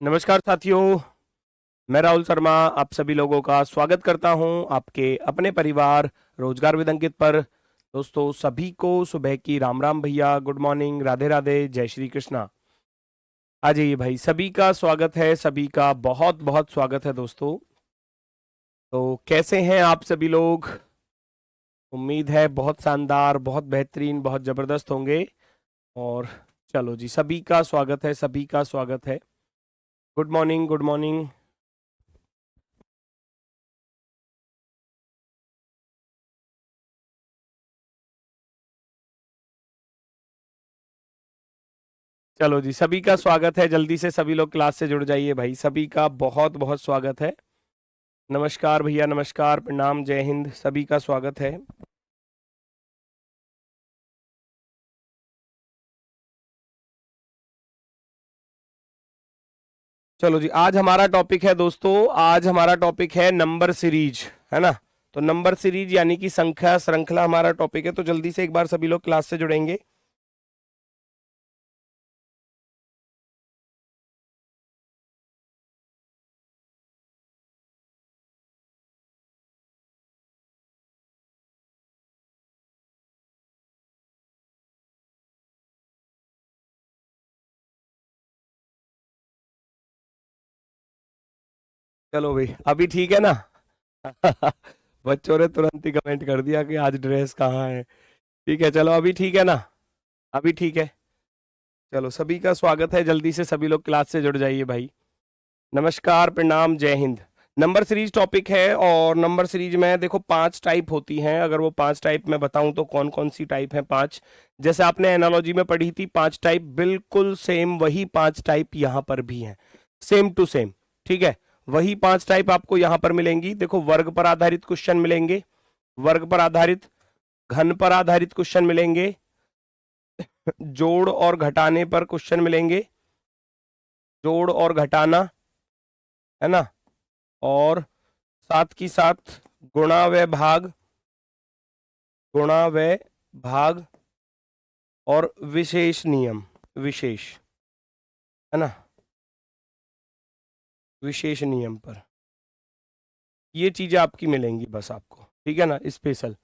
नमस्कार साथियों, मैं राहुल शर्मा आप सभी लोगों का स्वागत करता हूं आपके अपने परिवार रोजगार विद अंकित पर। दोस्तों सभी को सुबह की राम राम भैया, गुड मॉर्निंग, राधे राधे, जय श्री कृष्णा। आ जाइए भाई, सभी का स्वागत है, सभी का बहुत बहुत स्वागत है दोस्तों। तो कैसे हैं आप सभी लोग? उम्मीद है बहुत शानदार, बहुत बेहतरीन, बहुत जबरदस्त होंगे। और चलो जी, सभी का स्वागत है, सभी का स्वागत है। Good morning, good morning. चलो जी, सभी का स्वागत है। जल्दी से सभी लोग क्लास से जुड़ जाइए भाई, सभी का बहुत बहुत स्वागत है। नमस्कार भैया, नमस्कार, प्रणाम, जय हिंद, सभी का स्वागत है। चलो जी, आज हमारा टॉपिक है दोस्तों, आज हमारा टॉपिक है नंबर सीरीज, है ना। तो नंबर सीरीज यानी कि संख्या श्रृंखला हमारा टॉपिक है। तो जल्दी से एक बार सभी लोग क्लास से जुड़ेंगे। चलो भाई, अभी ठीक है ना? बच्चों ने तुरंत ही कमेंट कर दिया कि आज ड्रेस कहाँ है। ठीक है, चलो अभी ठीक है ना? अभी ठीक है। चलो, सभी का स्वागत है, जल्दी से सभी लोग क्लास से जुड़ जाइए भाई। नमस्कार, प्रणाम, जय हिंद। नंबर सीरीज टॉपिक है और नंबर सीरीज में देखो 5 टाइप होती हैं। अगर वो 5 टाइप मैं बताऊं तो कौन कौन सी टाइप है 5? जैसे आपने एनालॉजी में पढ़ी थी 5 टाइप, बिल्कुल सेम वही 5 टाइप यहां पर भी हैं, सेम टू सेम। ठीक है, वही 5 टाइप आपको यहां पर मिलेंगी। देखो, वर्ग पर आधारित क्वेश्चन मिलेंगे, वर्ग पर आधारित, घन पर आधारित क्वेश्चन मिलेंगे, जोड़ और घटाने पर क्वेश्चन मिलेंगे, जोड़ और घटाना, है ना। और साथ की साथ गुणा व भाग, गुणा व भाग और विशेष नियम, विशेष, है ना, विशेष नियम पर ये चीजें आपकी मिलेंगी बस आपको, ठीक है ना, स्पेशल।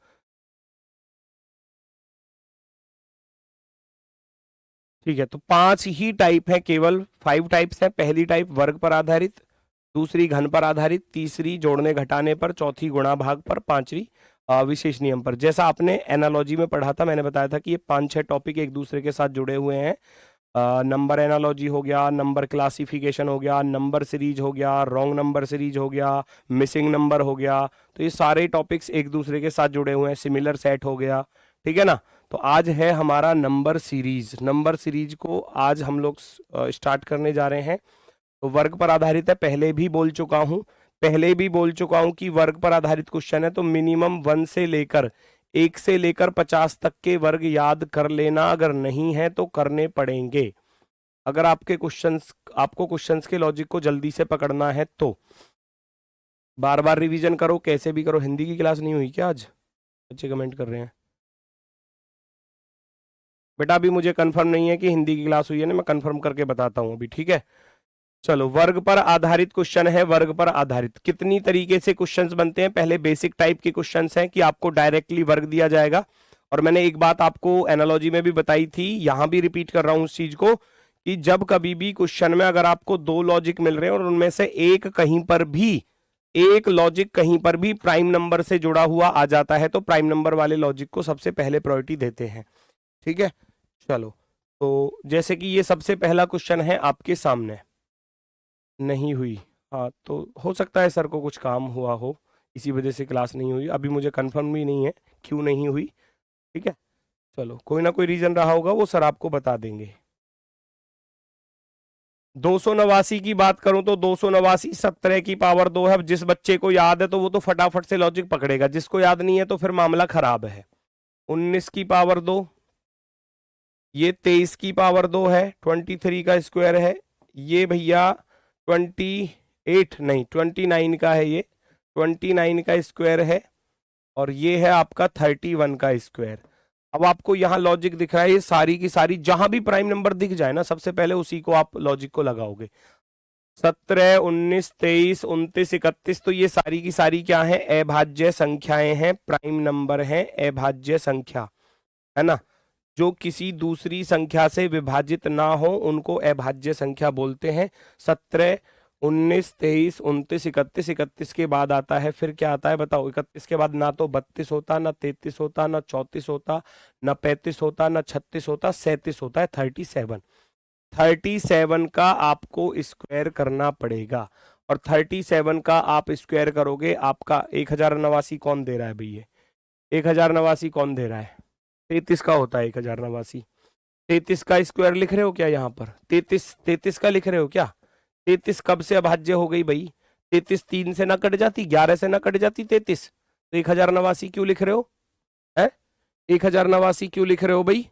ठीक है, तो 5 ही टाइप है, केवल 5 टाइप्स है। पहली टाइप वर्ग पर आधारित, दूसरी घन पर आधारित, तीसरी जोड़ने घटाने पर, चौथी गुणा भाग पर, पांचवी विशेष नियम पर। जैसा आपने एनालॉजी में पढ़ा था, मैंने बताया था कि ये 5-6 टॉपिक एक दूसरे के साथ जुड़े हुए हैं। नंबर एनालॉजी हो गया, नंबर क्लासिफिकेशन हो गया, नंबर सीरीज हो गया, रॉन्ग नंबर सीरीज हो गया, मिसिंग नंबर हो गया। तो ये सारे टॉपिक्स एक दूसरे के साथ जुड़े हुए हैं। सिमिलर सेट हो गया, ठीक है ना। तो आज है हमारा नंबर सीरीज। नंबर सीरीज को आज हम लोग स्टार्ट करने जा रहे हैं। तो वर्ग पर आधारित है, पहले भी बोल चुका हूं, पहले भी बोल चुका हूं कि वर्ग पर आधारित क्वेश्चन है तो मिनिमम 1 से लेकर 50 तक के वर्ग याद कर लेना, अगर नहीं है तो करने पड़ेंगे। अगर आपके क्वेश्चंस, आपको क्वेश्चंस के लॉजिक को जल्दी से पकड़ना है तो बार बार रिवीजन करो, कैसे भी करो। हिंदी की क्लास नहीं हुई क्या आज? बच्चे कमेंट कर रहे हैं। बेटा अभी मुझे कंफर्म नहीं है कि हिंदी की क्लास हुई है ना, मैं कंफर्म करके बताता हूँ अभी, ठीक है। चलो, वर्ग पर आधारित क्वेश्चन है। वर्ग पर आधारित कितनी तरीके से क्वेश्चंस बनते हैं? पहले बेसिक टाइप के क्वेश्चंस हैं कि आपको डायरेक्टली वर्ग दिया जाएगा। और मैंने एक बात आपको एनालॉजी में भी बताई थी, यहां भी रिपीट कर रहा हूं उस चीज को, कि जब कभी भी क्वेश्चन में अगर आपको 2 लॉजिक मिल रहे हैं और उनमें से एक कहीं पर भी, एक लॉजिक कहीं पर भी प्राइम नंबर से जुड़ा हुआ आ जाता है तो प्राइम नंबर वाले लॉजिक को सबसे पहले प्रायोरिटी देते हैं, ठीक है। चलो, तो जैसे कि ये सबसे पहला क्वेश्चन है आपके सामने, नहीं हुई। हाँ, तो हो सकता है सर को कुछ काम हुआ हो, इसी वजह से क्लास नहीं हुई। अभी मुझे कंफर्म भी नहीं है क्यों नहीं हुई, ठीक है। चलो, कोई ना कोई रीजन रहा होगा, वो सर आपको बता देंगे। 289 की बात करूं तो 289 17 की पावर 2 है। अब जिस बच्चे को याद है तो वो तो फटाफट से लॉजिक पकड़ेगा, जिसको याद नहीं है तो फिर मामला खराब है। 19 की पावर 2, ये 23 की पावर 2 है, 23 का स्क्वायर है। ये भैया 28 नहीं 29 का है, ये 29 का स्क्वायर है। और ये है आपका 31 का स्क्वायर। अब आपको यहाँ लॉजिक दिख रहा है, ये सारी की सारी जहां भी प्राइम नंबर दिख जाए ना, सबसे पहले उसी को आप लॉजिक को लगाओगे। 17, 19, 23, 29, 31, तो ये सारी की सारी क्या है, अभाज्य संख्याएं हैं, प्राइम नंबर हैं, अभाज्य संख्या है ना। जो किसी दूसरी संख्या से विभाजित ना हो उनको अभाज्य संख्या बोलते हैं। 17, 19, 23, 29, 31, 31 के बाद आता है, फिर क्या आता है बताओ, 31 के बाद ना तो 32 होता, ना 33 होता, ना 34 होता, ना 35 होता, ना 36 होता, 37 होता है, 37। 37 का आपको स्क्वायर करना पड़ेगा, और 37 का आप स्क्वायर करोगे, आपका 1089 कौन दे रहा है भैया, 1089 कौन दे रहा है, 33 का होता है 1089। 33 का स्क्वायर लिख रहे हो क्या यहाँ पर, 33 का लिख रहे हो क्या, 33 कब से अभाज्य हो गई भाई, 33 3 से ना कट जाती, 11 से ना कट जाती 33, तो 1089 क्यों लिख रहे हो, है 1089 क्यों लिख रहे हो भाई,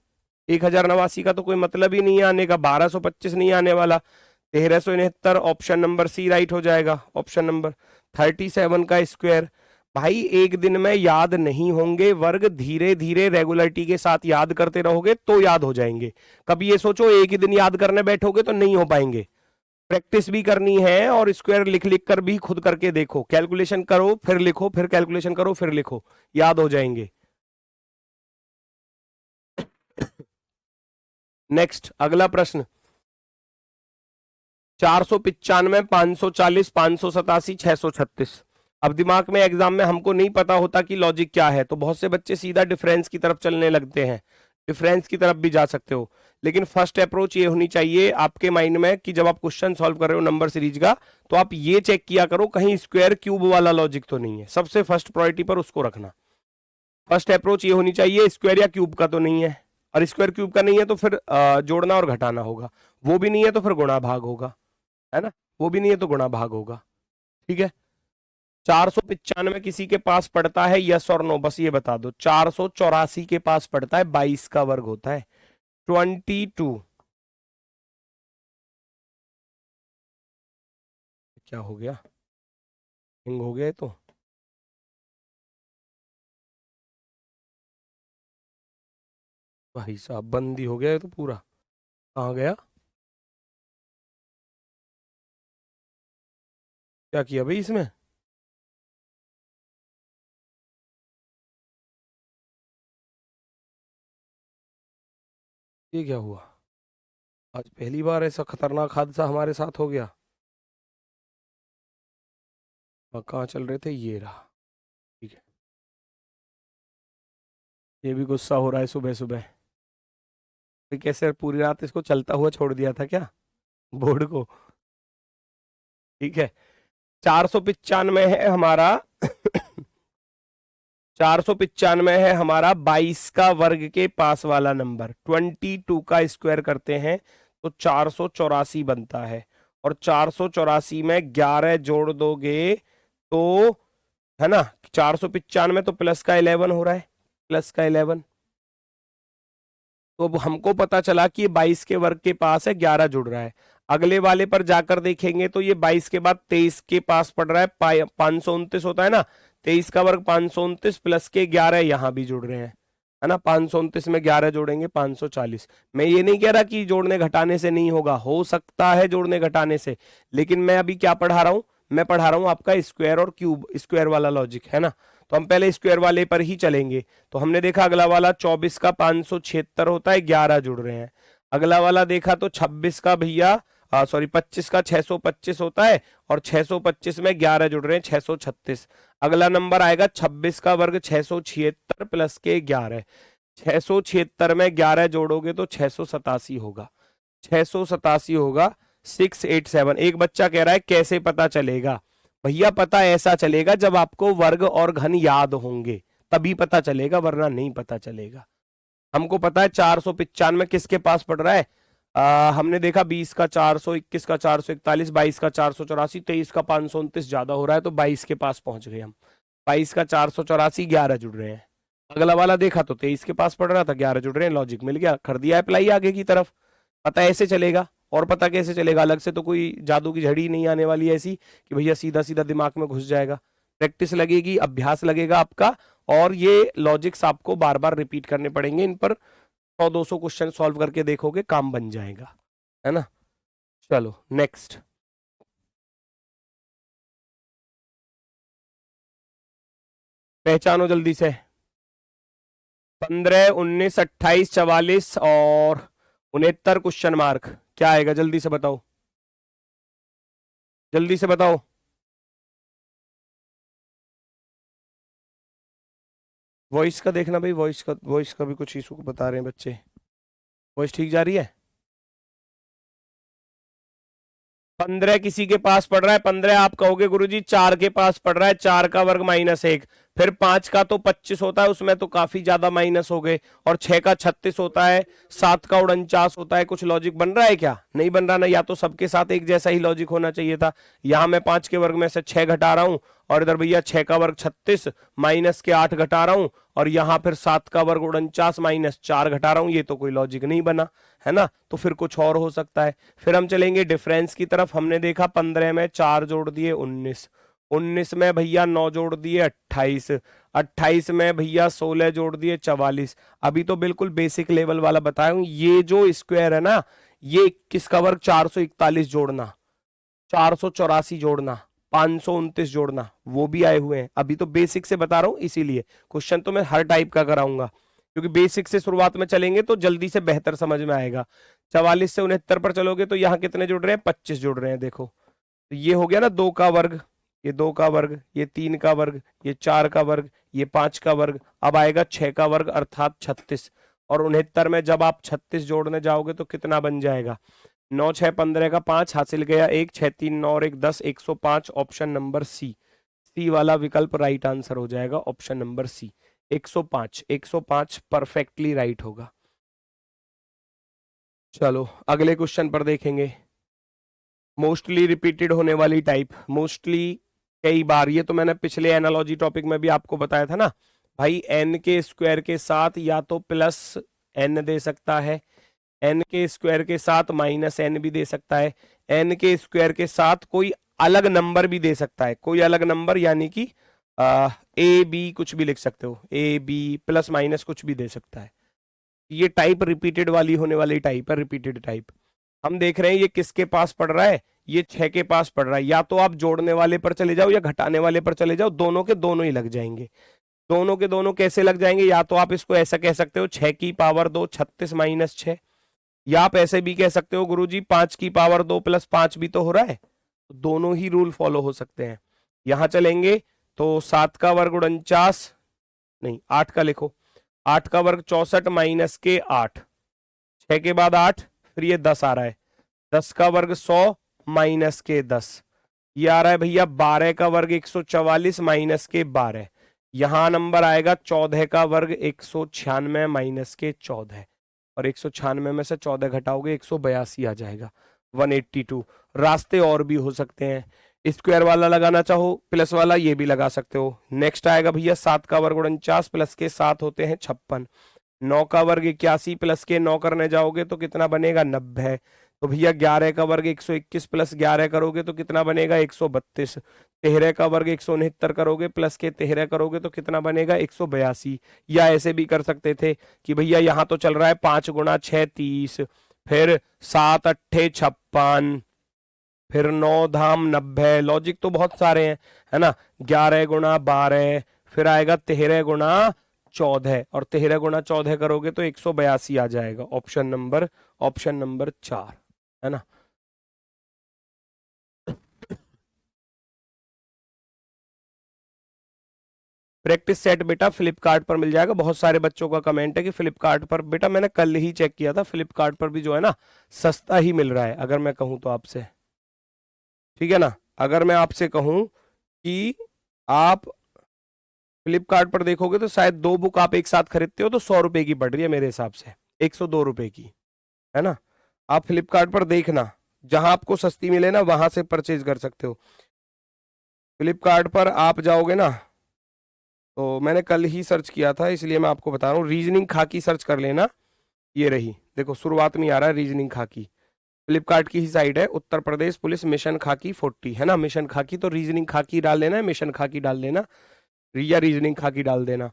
1089 का तो कोई मतलब ही नहीं है आने का, 1225 नहीं आने वाला, 1369, ऑप्शन नंबर सी राइट हो जाएगा, ऑप्शन नंबर। 37 का स्क्वायर, भाई एक दिन में याद नहीं होंगे वर्ग, धीरे धीरे रेगुलरिटी के साथ याद करते रहोगे तो याद हो जाएंगे। कभी ये सोचो एक ही दिन याद करने बैठोगे तो नहीं हो पाएंगे, प्रैक्टिस भी करनी है, और स्क्वायर लिख लिख कर भी खुद करके देखो, कैलकुलेशन करो फिर लिखो, फिर कैलकुलेशन करो फिर लिखो, याद हो जाएंगे। नेक्स्ट अगला प्रश्न, 495, 540, 587, 636। अब दिमाग में एग्जाम में हमको नहीं पता होता कि लॉजिक क्या है, तो बहुत से बच्चे सीधा डिफरेंस की तरफ चलने लगते हैं, डिफरेंस की तरफ भी जा सकते हो, लेकिन फर्स्ट अप्रोच ये होनी चाहिए आपके माइंड में कि जब आप क्वेश्चन सॉल्व कर रहे हो नंबर सीरीज का, तो आप ये चेक किया करो कहीं स्क्वायर क्यूब वाला लॉजिक तो नहीं है, सबसे फर्स्ट प्रायोरिटी पर उसको रखना। फर्स्ट अप्रोच ये होनी चाहिए स्क्वायर या क्यूब का तो नहीं है, और स्क्वायर क्यूब का नहीं है तो फिर जोड़ना और घटाना होगा, वो भी नहीं है तो फिर गुणा भाग होगा, है ना, वो भी नहीं है तो गुणा भाग होगा, ठीक है। 495 किसी के पास पड़ता है, यस और नो, बस ये बता दो। 484 के पास पड़ता है, 22 का वर्ग होता है 22। क्या हो गया, हिंग हो गया तो, भाई साहब बंदी हो गया तो पूरा, कहाँ गया, क्या किया भाई इसमें, ये क्या हुआ, आज पहली बार ऐसा खतरनाक हादसा हमारे साथ हो गया। कहाँ चल रहे थे, ये रहा, ठीक है। ये भी गुस्सा हो रहा है सुबह सुबह, फिर कैसे पूरी रात इसको चलता हुआ छोड़ दिया था क्या, बोर्ड को, ठीक है। 495 है हमारा 495 है हमारा 22 का वर्ग के पास वाला नंबर, 22 का स्क्वायर करते हैं तो 484 बनता है, और 484 में 11 जोड़ दोगे तो, है ना, 495 तो प्लस का 11 हो रहा है, प्लस का 11, तो अब हमको पता चला कि ये 22 के वर्ग के पास है, 11 जुड़ रहा है। अगले वाले पर जाकर देखेंगे तो ये 22 के बाद 23 के पास पड़ रहा है, 529 होता है ना, 23 का वर्ग 529 प्लस के 11 यहाँ भी जुड़ रहे हैं, है ना, 529 में 11 जोड़ेंगे 540। मैं ये नहीं कह रहा कि जोड़ने घटाने से नहीं होगा, हो सकता है जोड़ने घटाने से, लेकिन मैं अभी क्या पढ़ा रहा हूं, मैं पढ़ा रहा हूं आपका स्क्वायर और क्यूब, स्क्वायर वाला लॉजिक, है ना, तो हम पहले स्क्वायर वाले पर ही चलेंगे। तो हमने देखा अगला वाला 24 का 576 होता है, 11 जुड़ रहे हैं। अगला वाला देखा तो 26 का भैया, सॉरी 25 का 625 होता है, और 625 में 11 जुड़ रहे हैं 636। अगला नंबर आएगा 26 का वर्ग 676 प्लस के 11, 676 में 11 जोड़ोगे तो 687 होगा, 687 होगा 687। एक बच्चा कह रहा है कैसे पता चलेगा, भैया पता ऐसा चलेगा जब आपको वर्ग और घन याद होंगे, तभी पता चलेगा, वरना नहीं पता चलेगा। हमको पता है 495 किसके पास पड़ रहा है, हमने देखा 20 का 400, 21 का 441, 22 का 484, 23 का 529 ज्यादा हो रहा है तो 22 के पास पहुंच गए हम, 22 का 484, 11 जुड़ रहे हैं। अगला वाला देखा तो 23 के पास पड़ रहा था, 11 जुड़ रहे हैं, लॉजिक मिल गया, कर दिया अप्लाई आगे की तरफ। पता ऐसे चलेगा, और पता कैसे चलेगा, अलग से तो कोई जादू की झड़ी नहीं आने वाली ऐसी कि भैया सीधा सीधा दिमाग में घुस जाएगा, प्रैक्टिस लगेगी, अभ्यास लगेगा आपका, और ये लॉजिक्स आपको बार बार रिपीट करने पड़ेंगे, इन पर 100-200 क्वेश्चन सॉल्व करके देखोगे, काम बन जाएगा, है ना। चलो नेक्स्ट, पहचानो जल्दी से। 15, 19, 28, 44 और 69 क्वेश्चन मार्क। क्या आएगा जल्दी से बताओ, जल्दी से बताओ। वॉइस का देखना भाई, वॉइस का भी कुछ इशू बता रहे हैं बच्चे। वॉइस ठीक जा रही है? 15 किसी के पास पड़ रहा है, 15 आप कहोगे गुरुजी 4 के पास पड़ रहा है, 4 का वर्ग -1। फिर 5 का तो 25 होता है, उसमें तो काफी ज्यादा माइनस हो गए। और 6 का 36 होता है, 7 का 49 होता है। कुछ लॉजिक बन रहा है क्या? नहीं बन रहा ना। या तो सबके साथ एक जैसा ही लॉजिक होना चाहिए था। यहां मैं 5 के वर्ग में से 6 घटा रहा हूं, और इधर भैया 6 का वर्ग 36 माइनस के 8 घटा रहा हूं, और यहां फिर 7 का वर्ग 49 माइनस 4 घटा रहा हूं। ये तो कोई लॉजिक नहीं बना है ना। तो फिर कुछ और हो सकता है। फिर हम चलेंगे डिफरेंस की तरफ। हमने देखा 15 में 4 जोड़ दिए 19, 19 में भैया 9 जोड़ दिए 28, 28 में भैया 16 जोड़ दिए 44। अभी तो बिल्कुल बेसिक लेवल वाला बताया हूं। ये जो स्क्वायर है ना, ये 21 का वर्ग 441 जोड़ना, 484 जोड़ना, 529 जोड़ना, वो भी आए हुए हैं। अभी तो बेसिक से बता रहा हूं, इसीलिए क्वेश्चन तो मैं हर टाइप का कराऊंगा, क्योंकि बेसिक से शुरुआत में चलेंगे तो जल्दी से बेहतर समझ में आएगा। 44 से 69 पर चलोगे तो यहाँ कितने जुड़ रहे हैं? 25 जुड़ रहे हैं। देखो तो ये हो गया ना 2 का वर्ग, ये 2 का वर्ग, ये 3 का वर्ग, ये 4 का वर्ग, ये 5 का वर्ग। अब आएगा 6 का वर्ग अर्थात 36। और 69 में जब आप 36 जोड़ने जाओगे तो कितना बन जाएगा? 9 6 15 का 5 हासिल गया 1, 6 3 9 और 1 10, 105। ऑप्शन नंबर सी, सी वाला विकल्प राइट आंसर हो जाएगा। Option number C 105, 105 perfectly right होगा। चलो अगले क्वेश्चन पर देखेंगे। मोस्टली रिपीटेड होने वाली टाइप, मोस्टली कई बार, ये तो मैंने पिछले एनालॉजी टॉपिक में भी आपको बताया था ना भाई। एन के स्क्वायर के साथ या तो प्लस एन दे सकता है, एन के स्क्वायर के साथ माइनस एन भी दे सकता है, एन के स्क्वायर के साथ कोई अलग नंबर भी दे सकता है। कोई अलग नंबर यानी कि ए बी कुछ भी लिख सकते हो, ए बी प्लस माइनस कुछ भी दे सकता है। ये टाइप रिपीटेड वाली होने वाली टाइप है, रिपीटेड टाइप। हम देख रहे हैं ये किसके पास पड़ रहा है? ये 6 के पास पड़ रहा है। या तो आप जोड़ने वाले पर चले जाओ या घटाने वाले पर चले जाओ, दोनों के दोनों ही लग जाएंगे। दोनों के दोनों कैसे लग जाएंगे? या तो आप इसको ऐसा कह सकते हो 6 की पावर 2 36 माइनस 6, या आप ऐसे भी कह सकते हो गुरुजी 5 की पावर 2 प्लस 5 भी तो हो रहा है। तो दोनों ही रूल फॉलो हो सकते हैं। यहां चलेंगे तो 7 का वर्ग 49, नहीं 8 का लिखो, 8 का वर्ग 64 माइनस के 8, 6 के बाद 8, फिर ये 10 आ रहा है, 10 का वर्ग 100 माइनस के 10, ये आ रहा है भैया 12 का वर्ग 144 माइनस के 12। यहां नंबर आएगा 14 का वर्ग 196 माइनस के 14, और 196 में से 14 घटाओगे 182 आ जाएगा, 182। रास्ते और भी हो सकते हैं। स्क्वायर वाला लगाना चाहो प्लस वाला, ये भी लगा सकते हो। नेक्स्ट आएगा भैया 7 का वर्ग 49 प्लस के 7 होते हैं 56, 9 का वर्ग 81 प्लस के 9 करने जाओगे तो कितना बनेगा? 90। तो भैया 11 का वर्ग 121 प्लस 11 करोगे तो कितना बनेगा? 132। 13 का वर्ग 169 करोगे प्लस के 13 करोगे तो कितना बनेगा? 182। या ऐसे भी कर सकते थे कि भैया यहाँ तो चल रहा है 5 गुणा 6 30, फिर 7 अट्ठे 56, फिर 9 धाम 90। लॉजिक तो बहुत सारे हैं, है ना। 11 गुणा 12, फिर आएगा 13 गुणा 14, और 13 गुणा 14 करोगे तो 182 आ जाएगा। ऑप्शन नंबर 4, है ना। प्रैक्टिस सेट बेटा फ्लिपकार्ट पर मिल जाएगा। बहुत सारे बच्चों का कमेंट है कि फ्लिपकार्ट पर, बेटा मैंने कल ही चेक किया था, फ्लिपकार्ट पर भी जो है ना सस्ता ही मिल रहा है, अगर मैं कहूं तो आपसे, ठीक है ना। अगर मैं आपसे कहूं कि आप फ्लिपकार्ट पर देखोगे तो शायद 2 बुक आप एक साथ खरीदते हो तो 100 रुपए की पड़ रही है मेरे हिसाब से, 102 रुपए की, है ना। आप फ्लिपकार्ट पर देखना, जहां आपको सस्ती मिले ना वहां से परचेज कर सकते हो। फ्लिपकार्ट पर आप जाओगे ना, तो मैंने कल ही सर्च किया था इसलिए मैं आपको बता रहा हूँ। रीजनिंग खाकी सर्च कर लेना, ये रही देखो शुरुआत में आ रहा है रीजनिंग खाकी। फ्लिपकार्ट की ही साइड है, उत्तर प्रदेश पुलिस मिशन खाकी 40, है ना। मिशन खाकी तो रीजनिंग खाकी डाल लेना है, मिशन खाकी डाल देना, या रीजनिंग खाकी डाल देना।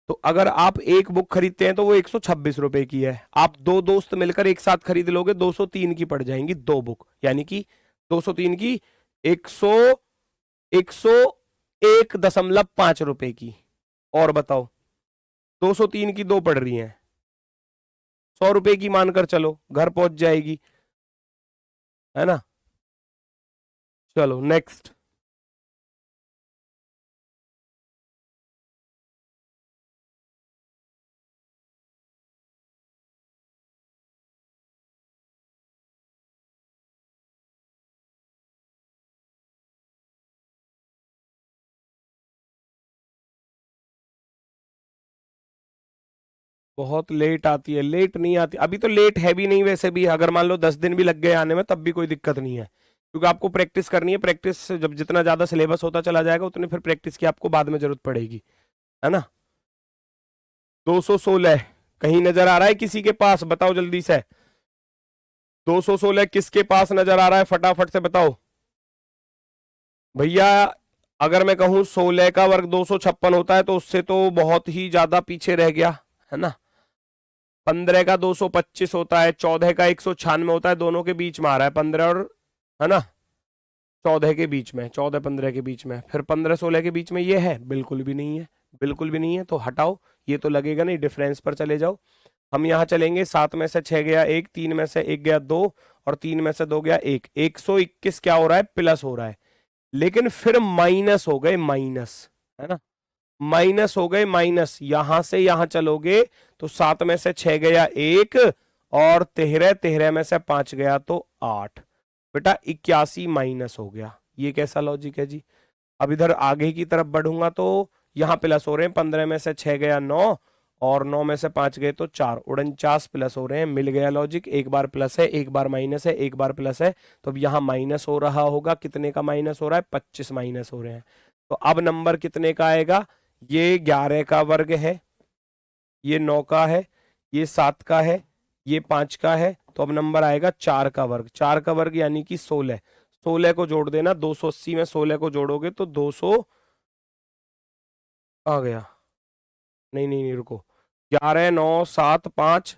तो अगर आप एक बुक खरीदते हैं तो वो 126 रुपए की है। आप 2 दोस्त मिलकर एक साथ खरीद लोगे 203 की पड़ जाएंगी 2 बुक, यानी कि 203 की 101.5 रुपए की, और बताओ, 203 की दो पड़ रही हैं, 100 रुपए की मानकर चलो, घर पहुंच जाएगी, है ना। चलो नेक्स्ट। बहुत लेट आती है, लेट नहीं आती, अभी तो लेट है भी नहीं वैसे भी, अगर मान लो 10 दिन भी लग गए आने में तब भी कोई दिक्कत नहीं है, क्योंकि आपको प्रैक्टिस करनी है, प्रैक्टिस जब जितना ज्यादा सिलेबस होता चला जाएगा उतनी फिर प्रैक्टिस की आपको बाद में जरूरत पड़ेगी, है ना। 216 कहीं नजर आ रहा है किसी के पास, बताओ जल्दी से। 216 किसके पास नजर आ रहा है, फटाफट से बताओ भैया। अगर मैं कहूं 16 का वर्ग 256 होता है तो उससे तो बहुत ही ज्यादा पीछे रह गया, है ना। 15 का 225 होता है, 14 का 196 होता है, दोनों के बीच में आ रहा है 15 और, है ना, 14 के बीच में, 14 15 के बीच में, फिर 15 16 के बीच में ये है, बिल्कुल भी नहीं है, बिल्कुल भी नहीं है, तो हटाओ, ये तो लगेगा नहीं, डिफरेंस पर चले जाओ। हम यहाँ चलेंगे, 7 में से 6 गया 1, 3 में से 1 गया 2, और 3 में से 2 गया 1, 121 क्या हो रहा है, प्लस हो रहा है, लेकिन फिर माइनस हो गए, माइनस, है ना, माइनस हो गए, माइनस, यहां से यहां चलोगे तो 7 में से 6 गया 1, और 13, 13 में से 5 गया तो 8, बेटा 81 माइनस हो गया। ये कैसा लॉजिक है जी। अब इधर आगे की तरफ बढ़ूंगा तो यहाँ प्लस हो रहे हैं, 15 में से 6 गया 9, और 9 में से 5 गए तो 4, 49 प्लस हो रहे हैं, मिल गया लॉजिक, एक बार प्लस है एक बार माइनस है, एक बार प्लस है, तो अब यहाँ माइनस हो रहा होगा, कितने का माइनस हो रहा है, 25 माइनस हो रहे हैं, तो अब नंबर कितने का आएगा, ये 11 का वर्ग है, ये 9 का है, ये 7 का है, ये 5 का है, तो अब नंबर आएगा 4 का वर्ग, 4 का वर्ग यानी कि 16, 16 को जोड़ देना, 280 में 16 को जोड़ोगे तो 200 आ गया, नहीं नहीं नहीं रुको, 11 9 7 5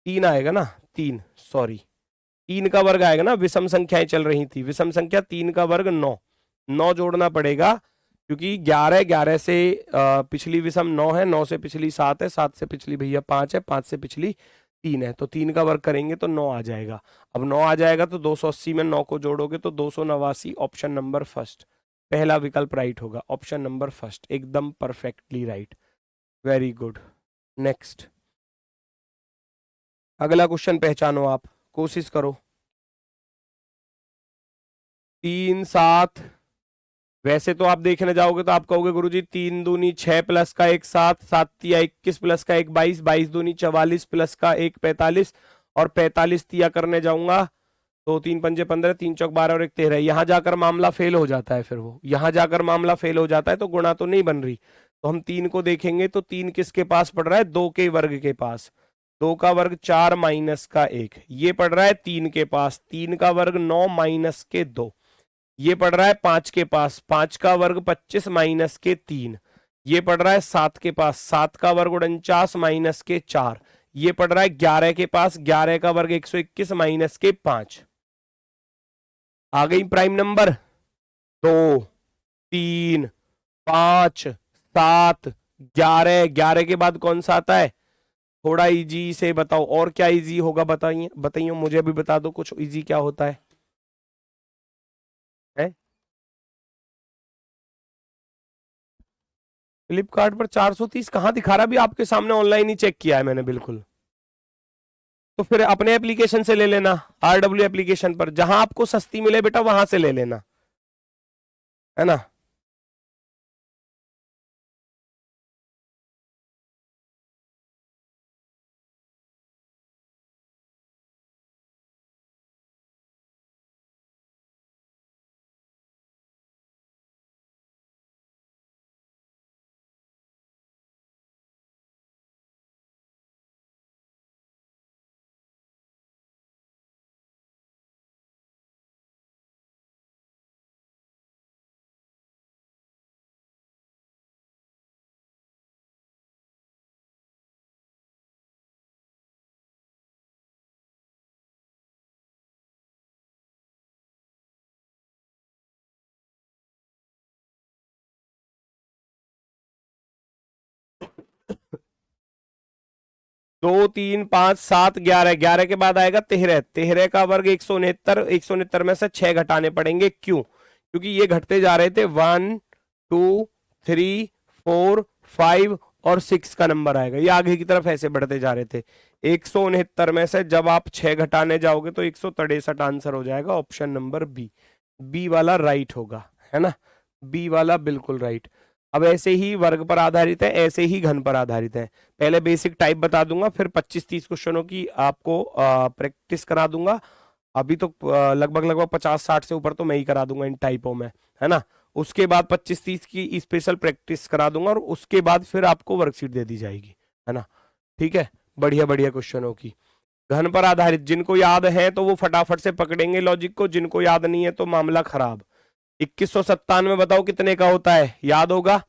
3 आएगा ना, 3, सॉरी, 3 का वर्ग आएगा ना, विषम संख्याएं चल रही थी, विषम संख्या 3 का वर्ग 9, 9 जोड़ना पड़ेगा, क्योंकि 11 11 से पिछली विषम 9 है, 9 से पिछली 7 है, 7 से पिछली भैया 5 है, 5 से पिछली 3 है, तो 3 का वर्ग करेंगे तो 9 आ जाएगा। अब 9 आ जाएगा तो 280 में 9 को जोड़ोगे तो 289, ऑप्शन नंबर फर्स्ट, पहला विकल्प राइट होगा, ऑप्शन नंबर फर्स्ट, एकदम perfectly right, very good. Next, अगला क्वेश्चन पहचानो, आप कोशिश करो। 3 7, वैसे तो आप देखने जाओगे तो आप कहोगे गुरुजी 3 दूनी 6 प्लस का एक 7, 7 तिया 21 प्लस का एक 22, 22 दूनी 44 प्लस का एक 45, और 45 तिया करने जाऊंगा तो 3 पंजे 15, 3 चौक 12 और एक 13, यहां जाकर मामला फेल हो जाता है, फिर वो यहां जाकर मामला फेल हो जाता है, तो गुणा तो नहीं बन रही, तो हम 3 को देखेंगे तो 3 किसके पास पड़ रहा है, 2 के वर्ग के पास, 2 का वर्ग 4 माइनस का 1, ये पड़ रहा है 3 के पास, 3 का वर्ग 9 माइनस के 2, ये पड़ रहा है 5 के पास, 5 का वर्ग 25 माइनस के 3, ये पड़ रहा है 7 के पास, 7 का वर्ग 49 माइनस के 4, ये पड़ रहा है 11 के पास, 11 का वर्ग 121 माइनस के 5, आ गई प्राइम नंबर, 2 3 5 7 11, 11 के बाद कौन सा आता है, थोड़ा इजी से बताओ, और क्या इजी होगा, बताइए बताइए, मुझे भी बता दो कुछ इजी क्या होता है? फ्लिपकार्ट पर 430 कहाँ दिखा रहा, भी आपके सामने ऑनलाइन ही चेक किया है मैंने बिल्कुल, तो फिर अपने एप्लीकेशन से ले लेना, RW एप्लीकेशन पर, जहां आपको सस्ती मिले बेटा वहां से ले लेना, है ना। 2 3 5 7 11, 11 के बाद आएगा 13, 13 का वर्ग 169, 169 में से 6 घटाने पड़ेंगे। क्यों? क्योंकि ये घटते जा रहे थे, 1 2 3 4 5 और 6 का नंबर आएगा, ये आगे की तरफ ऐसे बढ़ते जा रहे थे। 169 में से जब आप 6 घटाने जाओगे तो 163 आंसर हो जाएगा। ऑप्शन नंबर बी, बी वाला राइट होगा, है ना, बी वाला बिल्कुल राइट। अब ऐसे ही वर्ग पर आधारित है, ऐसे ही घन पर आधारित है। पहले बेसिक टाइप बता दूंगा, फिर 25-30 क्वेश्चनों की आपको प्रैक्टिस करा दूंगा। अभी तो लगभग लगभग 50-60 से ऊपर तो मैं ही करा दूंगा इन टाइपों में, है ना। उसके बाद 25-30 की स्पेशल प्रैक्टिस करा दूंगा और उसके बाद फिर आपको वर्कशीट दे दी जाएगी, है ना। ठीक है, बढ़िया बढ़िया क्वेश्चनों की। घन पर आधारित जिनको याद है तो वो फटाफट से पकड़ेंगे लॉजिक को, जिनको याद नहीं है तो मामला खराब। 2197 बताओ कितने का होता है, याद होगा।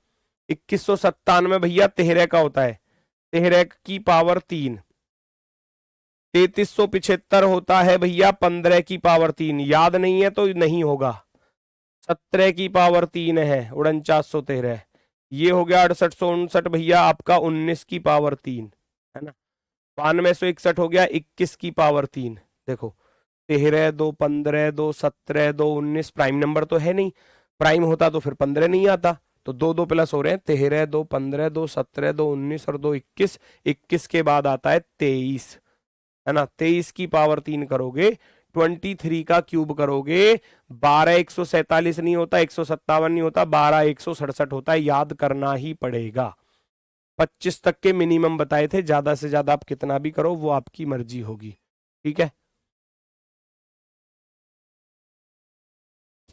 2197 भैया 13 का होता है, 13 की पावर 3। 3375 होता है भैया 15 की पावर 3, याद नहीं है तो नहीं होगा। 17 की पावर 3 है 4913, ये हो गया 6859 भैया आपका 19 की पावर 3, है ना। 9261 हो गया 21 की पावर 3। देखो 13 2 15 2 17 2 19, प्राइम नंबर तो है नहीं, प्राइम होता तो फिर 15 नहीं आता, तो 2 2 प्लस हो रहे हैं, 13 2 15 2 17 2 19 और 2 21, 21 के बाद आता है 23, है ना। 23 की पावर 3 करोगे, 23 का क्यूब करोगे, 12 147 नहीं होता, 157 नहीं होता, 12 167 होता है, याद करना ही पड़ेगा। 25 तक के मिनिमम बताए थे, ज्यादा से ज्यादा आप कितना भी करो वो आपकी मर्जी होगी, ठीक है।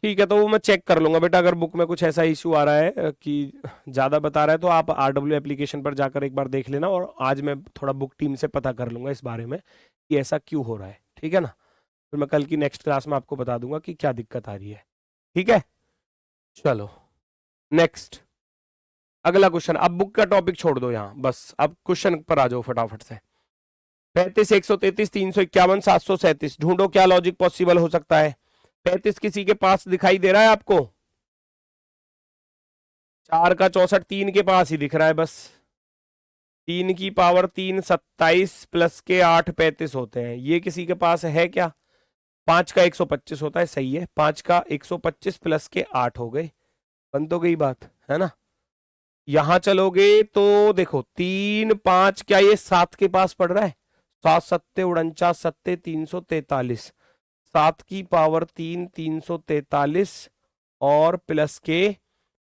ठीक है, तो वो मैं चेक कर लूंगा बेटा, अगर बुक में कुछ ऐसा इश्यू आ रहा है कि ज्यादा बता रहा है तो आप आरडब्ल्यू एप्लीकेशन पर जाकर एक बार देख लेना, और आज मैं थोड़ा बुक टीम से पता कर लूंगा इस बारे में कि ऐसा क्यों हो रहा है, ठीक है ना। फिर मैं कल की नेक्स्ट क्लास में आपको बता दूंगा कि क्या दिक्कत आ रही है, ठीक है। चलो नेक्स्ट, अगला क्वेश्चन। अब बुक का टॉपिक छोड़ दो यहाँ, बस अब क्वेश्चन पर आ जाओ फटाफट से। 35 133 351 737, ढूंढो क्या लॉजिक पॉसिबल हो सकता है। 35 किसी के पास दिखाई दे रहा है आपको? 4 का 64 3 के पास ही दिख रहा है बस। 3 की पावर 3 27 प्लस के 8 35 होते हैं, ये किसी के पास है क्या? 5 का 125 होता है, सही है। 5 का 125 प्लस के 8 हो गए, बन तो गई बात, है ना। यहां चलोगे तो देखो 3 5, क्या ये 7 के पास पड़ रहा है? 7 सत्ते 49 सत्ते 343, 7 की पावर 3 343 और प्लस के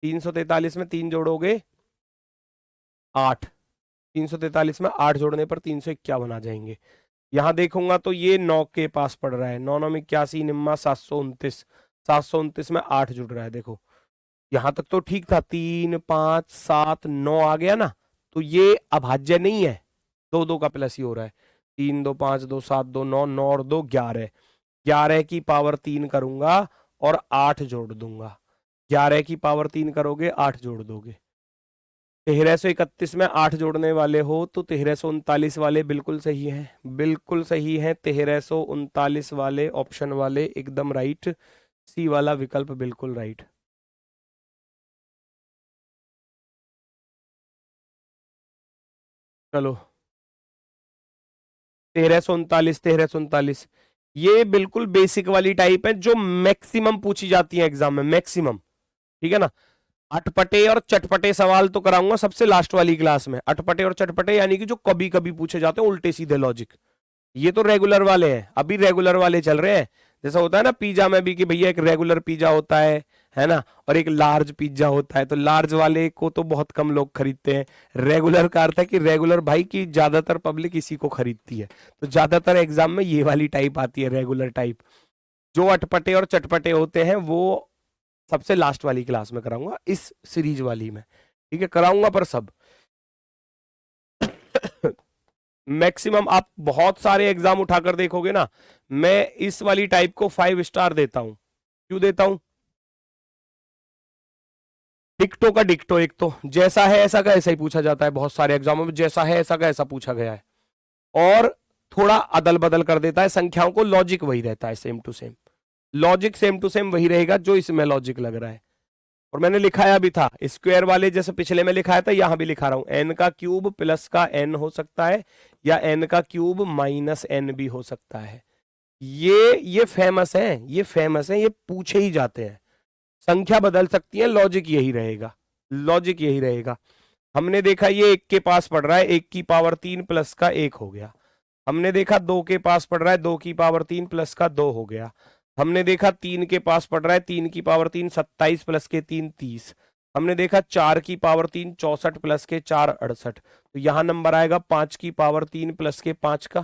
343 में 3 जोड़ोगे 8, 343 में 8 जोड़ने पर 351 आ जाएंगे। यहां देखूंगा तो ये 9 के पास पड़ रहा है, 9 9 में 81 निम्मा 729, 729 में 8 जुड़ रहा है। देखो यहां तक तो ठीक था, 3 5 7 9 आ गया ना, तो ये अभाज्य नहीं है, 2 2 का प्लस ही हो रहा है। 3 2 5 2 7 2 9, 9 और 2 11, 11 की पावर 3 करूंगा और 8 जोड़ दूंगा। 11 की पावर 3 करोगे 8 जोड़ दोगे। 1331 में 8 जोड़ने वाले हो तो 1339 वाले बिल्कुल सही है, बिल्कुल सही है। 1339 वाले ऑप्शन वाले एकदम राइट, सी वाला विकल्प बिल्कुल राइट। चलो 1339 ये बिल्कुल बेसिक वाली टाइप है जो मैक्सिमम पूछी जाती है एग्जाम में, मैक्सिमम, ठीक है ना। अटपटे और चटपटे सवाल तो कराऊंगा सबसे लास्ट वाली क्लास में। अटपटे और चटपटे यानी कि जो कभी कभी पूछे जाते हैं उल्टे सीधे लॉजिक, ये तो रेगुलर वाले हैं, अभी रेगुलर वाले चल रहे हैं। जैसा होता है ना पिज्जा में भी कि भैया एक रेगुलर पिज्जा होता है ना, और एक लार्ज पिज्जा होता है, तो लार्ज वाले को तो बहुत कम लोग खरीदते हैं। रेगुलर का अर्थ है कि रेगुलर भाई की ज्यादातर पब्लिक इसी को खरीदती है, तो ज्यादातर एग्जाम में ये वाली टाइप आती है, रेगुलर टाइप। जो अटपटे और चटपटे होते हैं वो सबसे लास्ट वाली क्लास में कराऊंगा, इस सीरीज वाली में, ठीक है, कराऊंगा पर सब मैक्सिमम। आप बहुत सारे एग्जाम उठाकर देखोगे ना, मैं इस वाली टाइप को 5 स्टार देता हूं। क्यों देता हूं? डिक्टो का डिक्टो, एक तो जैसा है ऐसा का ऐसा ही पूछा जाता है बहुत सारे एग्जामों में, जैसा है ऐसा का ऐसा पूछा गया है, और थोड़ा अदल बदल कर देता है संख्याओं को, लॉजिक वही रहता है same to same, logic same to same वही रहेगा जो इसमें लॉजिक लग रहा है। और मैंने लिखाया भी था स्क्वायर वाले, जैसे पिछले में लिखाया था यहां भी लिखा रहा हूं, एन का क्यूब प्लस का एन हो सकता है या एन का क्यूब माइनस एन भी हो सकता है। ये फेमस है, ये फेमस है, ये पूछे ही जाते हैं। संख्या बदल सकती है, लॉजिक यही रहेगा, लॉजिक यही रहेगा। हमने देखा ये एक के पास पड़ रहा है, 1 की पावर 3 प्लस का 1 हो गया। हमने देखा 2 के पास पड़ रहा है, 2 की पावर 3 प्लस का 2 हो गया। हमने देखा 3 के पास पड़ रहा है, 3 की पावर 3 27 प्लस के 3 30। हमने देखा 4 की पावर 3 64 प्लस के 4 68। तो यहां नंबर आएगा 5 की पावर 3 प्लस के 5 का।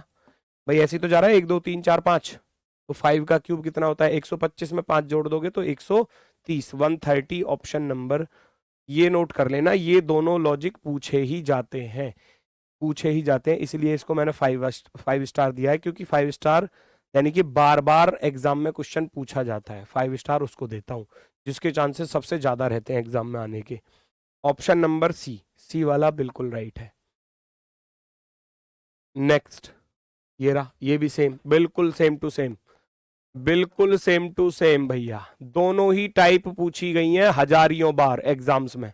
भाई ऐसे ही तो जा रहा है, 1 2 3 4 5। तो 5 का क्यूब कितना होता है, 125 में 5 जोड़ दोगे तो 130, 130 ऑप्शन नंबर। ये नोट कर लेना, ये दोनों लॉजिक पूछे ही जाते हैं, पूछे ही जाते हैं, इसलिए इसको मैंने 5 स्टार दिया है, क्योंकि 5 स्टार यानी कि बार बार एग्जाम में क्वेश्चन पूछा जाता है, 5 स्टार उसको देता हूं जिसके चांसेस सबसे ज्यादा रहते हैं एग्जाम में आने के। ऑप्शन नंबर सी, सी वाला बिल्कुल राइट है। नेक्स्ट, ये रहा, ये भी सेम, बिल्कुल सेम टू सेम, बिल्कुल सेम टू सेम भैया, दोनों ही टाइप पूछी गई हैं हजारियों बार एग्जाम्स में।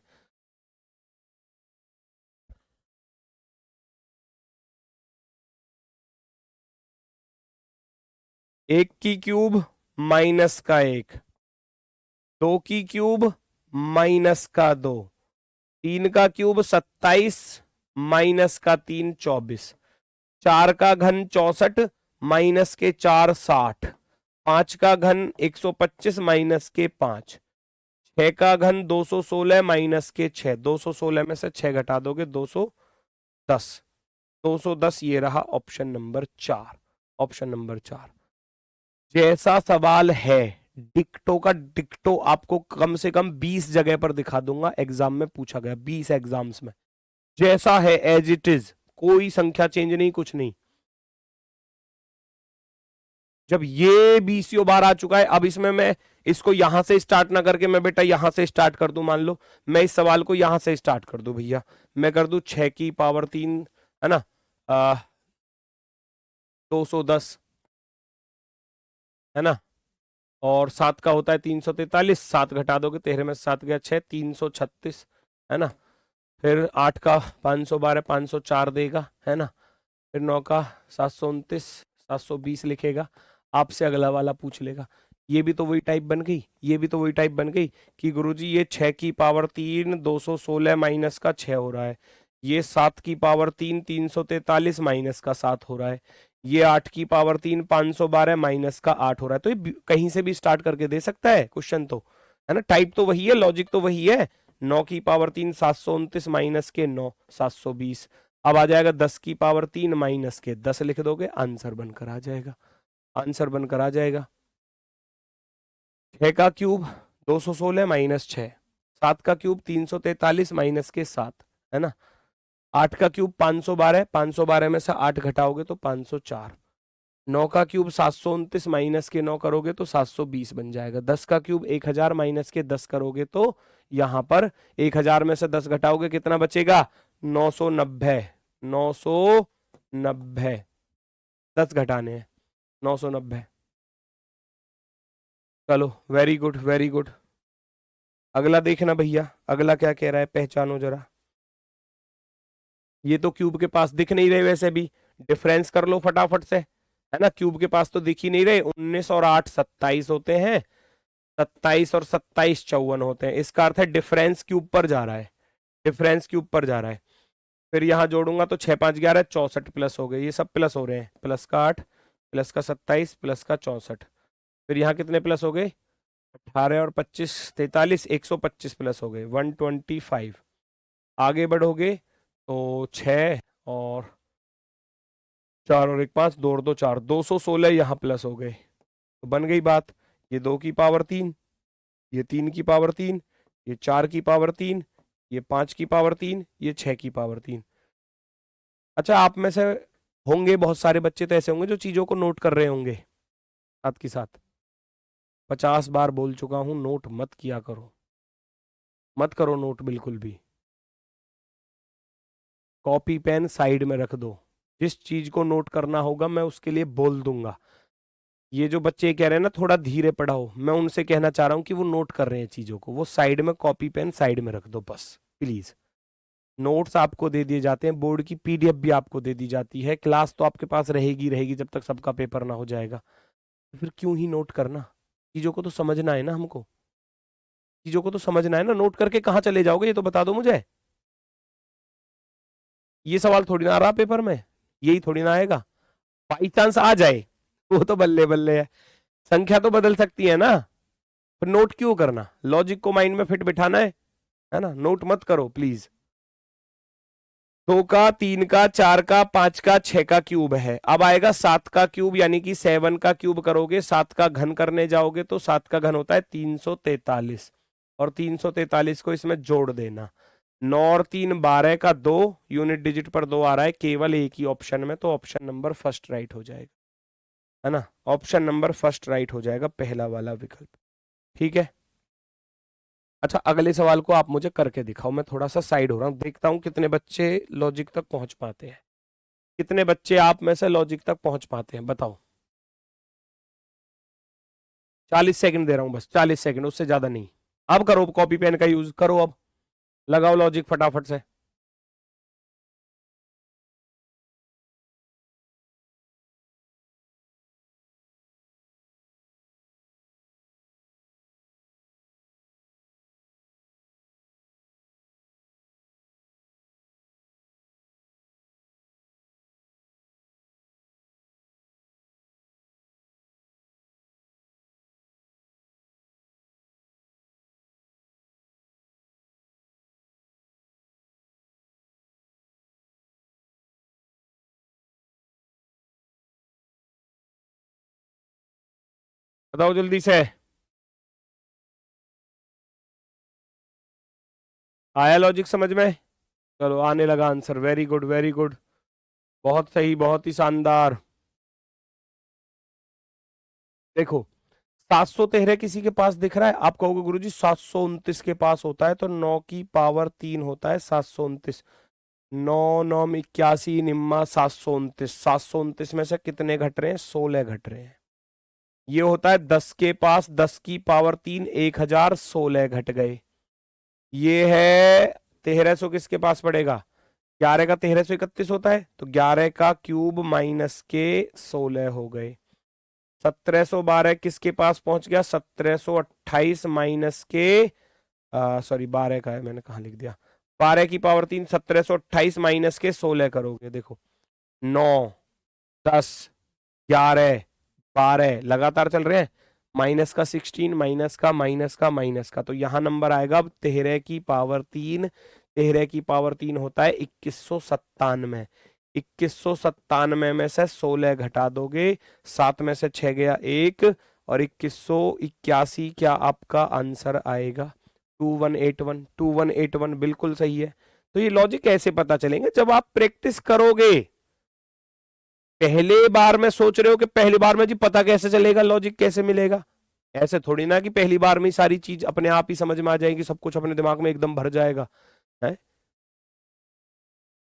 एक की क्यूब माइनस का 1, 2 की क्यूब माइनस का 2, 3 का क्यूब 27 माइनस का 3 24, 4 का घन 64 माइनस के 4 60, 5 का घन 125 माइनस के 5, 6 का घन 216 माइनस के 6, 216 में से 6 घटा दोगे 210, 210 ये रहा ऑप्शन नंबर 4, ऑप्शन नंबर 4। जैसा सवाल है डिक्टो का डिक्टो आपको कम से कम 20 जगह पर दिखा दूंगा, एग्जाम में पूछा गया 20 एग्जाम्स में, जैसा है एज इट इज, कोई संख्या चेंज नहीं, कुछ नहीं। जब ये 20 बार आ चुका है, अब इसमें मैं इसको यहां से स्टार्ट ना करके मैं बेटा यहां से स्टार्ट कर दूं, मान लो मैं इस सवाल को यहां से स्टार्ट कर दूं भैया, मैं कर दूं 6 की पावर 3 है ना, 210 है ना, और 7 का होता है 343, 7 घटा दोगे 13 में 7 गया 6, 336 है ना, फिर 8 का 512 504 देगा है ना, फिर 9 का 729 720 लिखेगा, आपसे अगला वाला पूछ लेगा। ये भी तो वही टाइप बन गई, ये भी तो वही टाइप बन गई कि गुरुजी ये 6 की पावर 3 216 माइनस का 6 हो रहा है, ये 7 की पावर 3 343 माइनस का 7 हो रहा है, ये 8 की पावर 3 512 माइनस का 8 हो रहा है। तो ये कहीं से भी स्टार्ट करके दे सकता है क्वेश्चन, तो है ना, टाइप तो वही है, लॉजिक तो वही है। 9 की पावर 3 729 माइनस के 9 720, अब आ जाएगा 10 की पावर 3 माइनस के 10 लिख दोगे, आंसर बनकर आ जाएगा, आंसर बनकर आ जाएगा। 6 का क्यूब 216 माइनस 6, 7 का क्यूब 343 माइनस के 7 है ना, 8 का क्यूब 512, 512 में से 8 घटाओगे तो 504, 9 का क्यूब 729 माइनस के 9 करोगे तो 720 बन जाएगा, 10 का क्यूब 1000 माइनस के 10 करोगे तो यहां पर 1000 में से 10 घटाओगे कितना बचेगा, 990, 990, 10 घटाने हैं 990। चलो वेरी गुड वेरी गुड, अगला देखना भैया, अगला क्या कह रहा है, पहचानो जरा। ये तो क्यूब के पास दिख नहीं रहे, वैसे भी डिफरेंस कर लो फटाफट से, है ना, क्यूब के पास तो दिख ही नहीं रहे, 19 और 8 27 होते हैं, 27 और 27 54 होते हैं, इसका अर्थ है डिफरेंस क्यूब पर जा रहा है, डिफरेंस क्यूब पर जा रहा है। फिर यहाँ जोड़ूंगा तो 6 5 11 64 प्लस हो गए, ये सब प्लस हो रहे हैं, प्लस का 8 प्लस का 27 प्लस का 64, फिर यहाँ कितने प्लस हो गए, 18 और 25 43, 125 प्लस हो गए 125। आगे बढ़ोगे तो 6 और 4 और 1 5, 2 और 2 4, 216 यहाँ प्लस हो गए, तो बन गई बात, ये 2 की पावर 3, ये 3 की पावर 3, ये 4 की पावर 3, ये 5 की पावर 3, ये 6 की पावर 3। अच्छा, आप में से होंगे बहुत सारे बच्चे तो ऐसे होंगे जो चीजों को नोट कर रहे होंगे साथ के साथ, 50 बार बोल चुका हूं, नोट मत किया करो, मत करो नोट बिल्कुल भी, कॉपी पेन साइड में रख दो, जिस चीज को नोट करना होगा मैं उसके लिए बोल दूंगा, ये जो बच्चे कह रहे हैं ना थोड़ा धीरे पढ़ाओ, मैं उनसे कहना चाह रहा हूँ कि वो नोट कर रहे हैं चीजों को, वो साइड में कॉपी पेन साइड में रख दो बस प्लीज। नोट्स आपको दे दिए जाते हैं, बोर्ड की पीडीएफ भी आपको दे दी जाती है, क्लास तो आपके पास रहेगी रहेगी जब तक सबका पेपर ना हो जाएगा। तो फिर क्यों ही नोट करना, चीजों को तो समझना है ना हमको, चीजों को तो समझना है ना, नोट करके कहाँ चले जाओगे ये तो बता दो मुझे। ये सवाल थोड़ी ना आ रहा पेपर में, यही थोड़ी ना आएगा, बाई चांस आ जाए वो तो बल्ले बल्ले है, संख्या तो बदल सकती है ना। पर नोट क्यों करना, लॉजिक को माइंड में फिट बिठाना है ना, नोट मत करो प्लीज। 2 का, 3 का, 4 का, 5 का, 6 का क्यूब है, अब आएगा 7 का क्यूब, यानी कि 7 का क्यूब करोगे, 7 का घन करने जाओगे तो 7 का घन होता है 343, और 343 को इसमें जोड़ देना। 9 और 3 12 का 2, यूनिट डिजिट पर 2 आ रहा है केवल एक ही ऑप्शन में, तो ऑप्शन नंबर फर्स्ट राइट हो जाएगा, है ना, ऑप्शन नंबर फर्स्ट राइट हो जाएगा, पहला वाला विकल्प। ठीक है, अच्छा अगले सवाल को आप मुझे करके दिखाओ, मैं थोड़ा सा साइड हो रहा हूं, देखता हूं कितने बच्चे लॉजिक तक पहुंच पाते हैं, कितने बच्चे आप में से लॉजिक तक पहुंच पाते हैं बताओ। 40 सेकंड दे रहा हूं बस, 40 सेकंड, उससे ज्यादा नहीं। अब करो कॉपी पेन का यूज करो, अब लगाओ लॉजिक फटाफट से। बताओ जल्दी से। आया लॉजिक समझ में? चलो आने लगा answer, very good very good, बहुत सही, बहुत ही शानदार। देखो 713 किसी के पास दिख रहा है, आप कहोगे गुरुजी 729 के पास होता है, तो 9 की पावर 3 होता है 729, 9 9 में 81 निम्मा 729, 729 में से कितने घट रहे हैं, 16 घट रहे हैं। ये होता है 10 के पास 10 की पावर 3, 1016 घट गए। ये है 1300 किसके पास पड़ेगा, 11 का 1331 होता है, तो 11 का क्यूब माइनस के 16 हो गए। 1712 किसके पास पहुंच गया, 1728 माइनस के, सॉरी 12 का है, मैंने कहा लिख दिया, 12 की पावर 3, 1728 माइनस के 16 करोगे, देखो 9 10 11 12 लगातार चल रहे हैं, माइनस का 16 माइनस का माइनस का माइनस का, तो यहां नंबर आएगा अब 13 की पावर 3, 13 की पावर 3 होता है 2197, 2197 में से 16 घटा दोगे, 7 में से 6 गया 1, और 2181 क्या आपका आंसर आएगा, 2181, 2181 बिल्कुल सही है। तो ये लॉजिक कैसे पता चलेंगे, जब आप प्रैक्टिस करोगे। पहले बार में सोच रहे हो कि पहली बार में जी पता कैसे चलेगा, लॉजिक कैसे मिलेगा, ऐसे थोड़ी ना कि पहली बार में सारी चीज अपने आप ही समझ में आ जाएगी, सब कुछ अपने दिमाग में एकदम भर जाएगा, है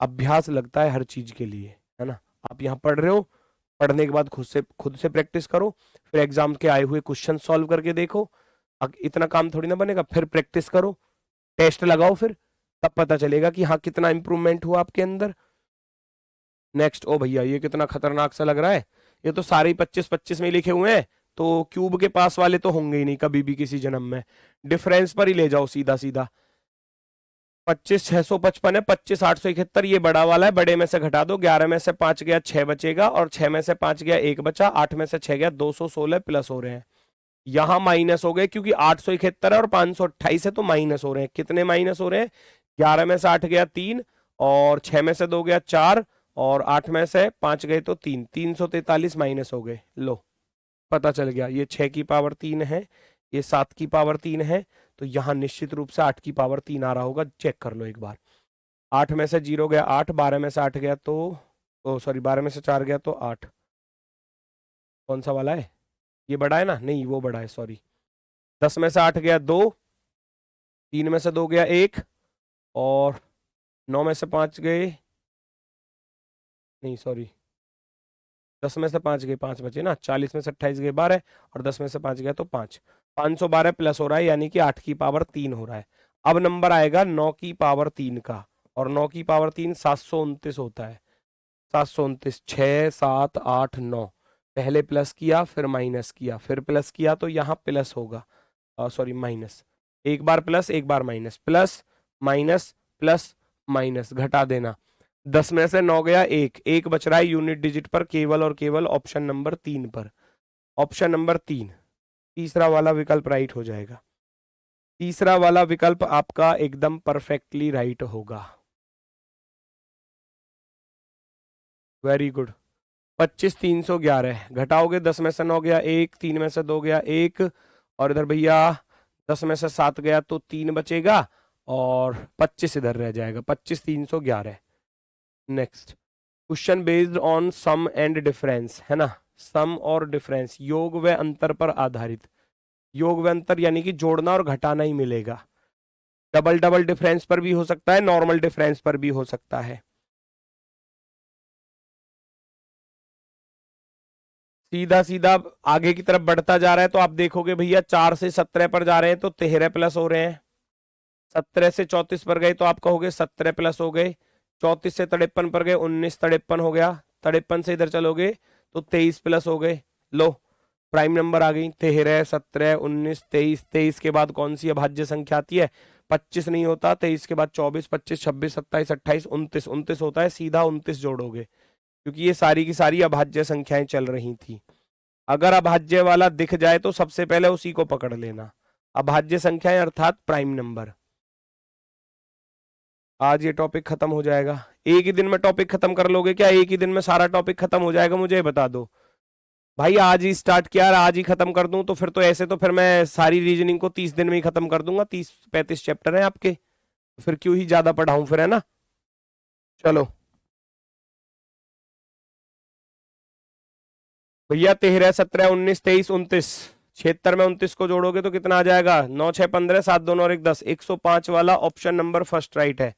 अभ्यास लगता है हर चीज के लिए, है ना। आप यहाँ पढ़ रहे हो, पढ़ने के बाद खुद से प्रैक्टिस करो, फिर एग्जाम के आए हुए क्वेश्चन सॉल्व करके देखो, इतना काम थोड़ी ना बनेगा, फिर प्रैक्टिस करो, टेस्ट लगाओ, फिर तब पता चलेगा कि हाँ कितना इंप्रूवमेंट हुआ आपके अंदर। नेक्स्ट, ओ भैया ये कितना खतरनाक सा लग रहा है, ये तो सारे 25-25 में लिखे हुए हैं, तो क्यूब के पास वाले तो होंगे ही नहीं कभी भी किसी जन्म में, डिफरेंस पर ही ले जाओ सीधा सीधा। 25 655 है, 25 871 ये बड़ा वाला है, बड़े में से घटा दो, 11 में से 5 गया 6 बचेगा, और 6 में से 5 गया 1 बचा, 8 में से 6 गया 216 प्लस हो रहे हैं, यहां माइनस हो गए क्योंकि 871 है और 528 है, तो माइनस हो रहे हैं, कितने माइनस हो रहे हैं, 11 में से 8 गया 3, और 6 में से 2 गया 4, और 8 में से 5 गए तो 3, 343 माइनस हो गए, लो पता चल गया, ये 6 की पावर 3 है, ये 7 की पावर 3 है, तो यहां निश्चित रूप से 8 की पावर 3 आ रहा होगा, चेक कर लो एक बार। 8 में से 0 गया 8, 12 में से 8 गया तो, ओ सॉरी 12 में से 4 गया तो 8, कौन सा वाला है, ये बड़ा है ना, नहीं वो बड़ा है सॉरी, 10 में से 8 गया 2, 3 में से 2 गया 1, और 9 में से 5 गए, नहीं सॉरी 10 में से 5 गए 5 बचे ना, 40 में से 28 गए 12 और 10 में से 5 गया तो 5। 512 प्लस हो रहा है यानी कि 8 की पावर 3 हो रहा है। अब नंबर आएगा 9 की पावर 3 का, और 9 की पावर 3 729 होता है। 729, 6 7 8 9, पहले प्लस किया फिर माइनस किया फिर प्लस किया तो यहाँ प्लस होगा, सॉरी माइनस, एक बार प्लस एक बार minus, plus minus plus minus, घटा देना। 10 में से 9 गया, एक एक बच रहा है यूनिट डिजिट पर केवल और केवल ऑप्शन नंबर 3 पर। ऑप्शन नंबर 3, तीसरा वाला विकल्प राइट हो जाएगा। तीसरा वाला विकल्प आपका एकदम परफेक्टली राइट होगा। Very good. 25 311 घटाओगे, 10 में से 9 गया एक, 3 में से 2 गया एक, और इधर भैया 10 में से 7 गया तो 3 बचेगा, और 25 इधर रह जाएगा। 25 311। Next question based on sum and difference, है ना, सम और डिफरेंस, योग व अंतर पर आधारित। योग व अंतर यानी कि जोड़ना और घटाना ही मिलेगा। डबल डबल डिफरेंस पर भी हो सकता है, नॉर्मल डिफरेंस पर भी हो सकता है। सीधा सीधा आगे की तरफ बढ़ता जा रहा है तो आप देखोगे भैया 4 से 17 पर जा रहे हैं तो 13 प्लस हो रहे हैं। 17 से 34 पर गए तो आप कहोगे 17 प्लस हो गए। 34 से 53 पर गए, 19 53 हो गया। 53 से इधर चलोगे तो 23 प्लस हो गए। लो प्राइम नंबर आ गई, 13 17 19 23। 23 के बाद कौन सी अभाज्य संख्या आती है? 25 नहीं होता, 23 के बाद 24 25 26 27 28 29, 29 होता है, सीधा 29 जोड़ोगे, क्योंकि ये सारी की सारी अभाज्य संख्याएं चल रही थी। अगर अभाज्य वाला दिख जाए तो सबसे पहले उसी को पकड़ लेना, अभाज्य संख्याएं अर्थात प्राइम नंबर। आज ये टॉपिक खत्म हो जाएगा। एक ही दिन में टॉपिक खत्म कर लोगे क्या? एक ही दिन में सारा टॉपिक खत्म हो जाएगा? मुझे ये बता दो भाई। आज ही स्टार्ट किया और आज ही खत्म कर दूं तो फिर तो ऐसे तो फिर मैं सारी रीजनिंग को 30 दिन में ही खत्म कर दूंगा। 30 35 चैप्टर है आपके, फिर क्यों ही ज्यादा पढ़ाऊं फिर, है ना। चलो भैया, 13 17 19 23 29, 76 में 29 को जोड़ोगे तो कितना आ जाएगा? 9 6 15 7 2 और 1 10। 105 वाला ऑप्शन नंबर फर्स्ट राइट है।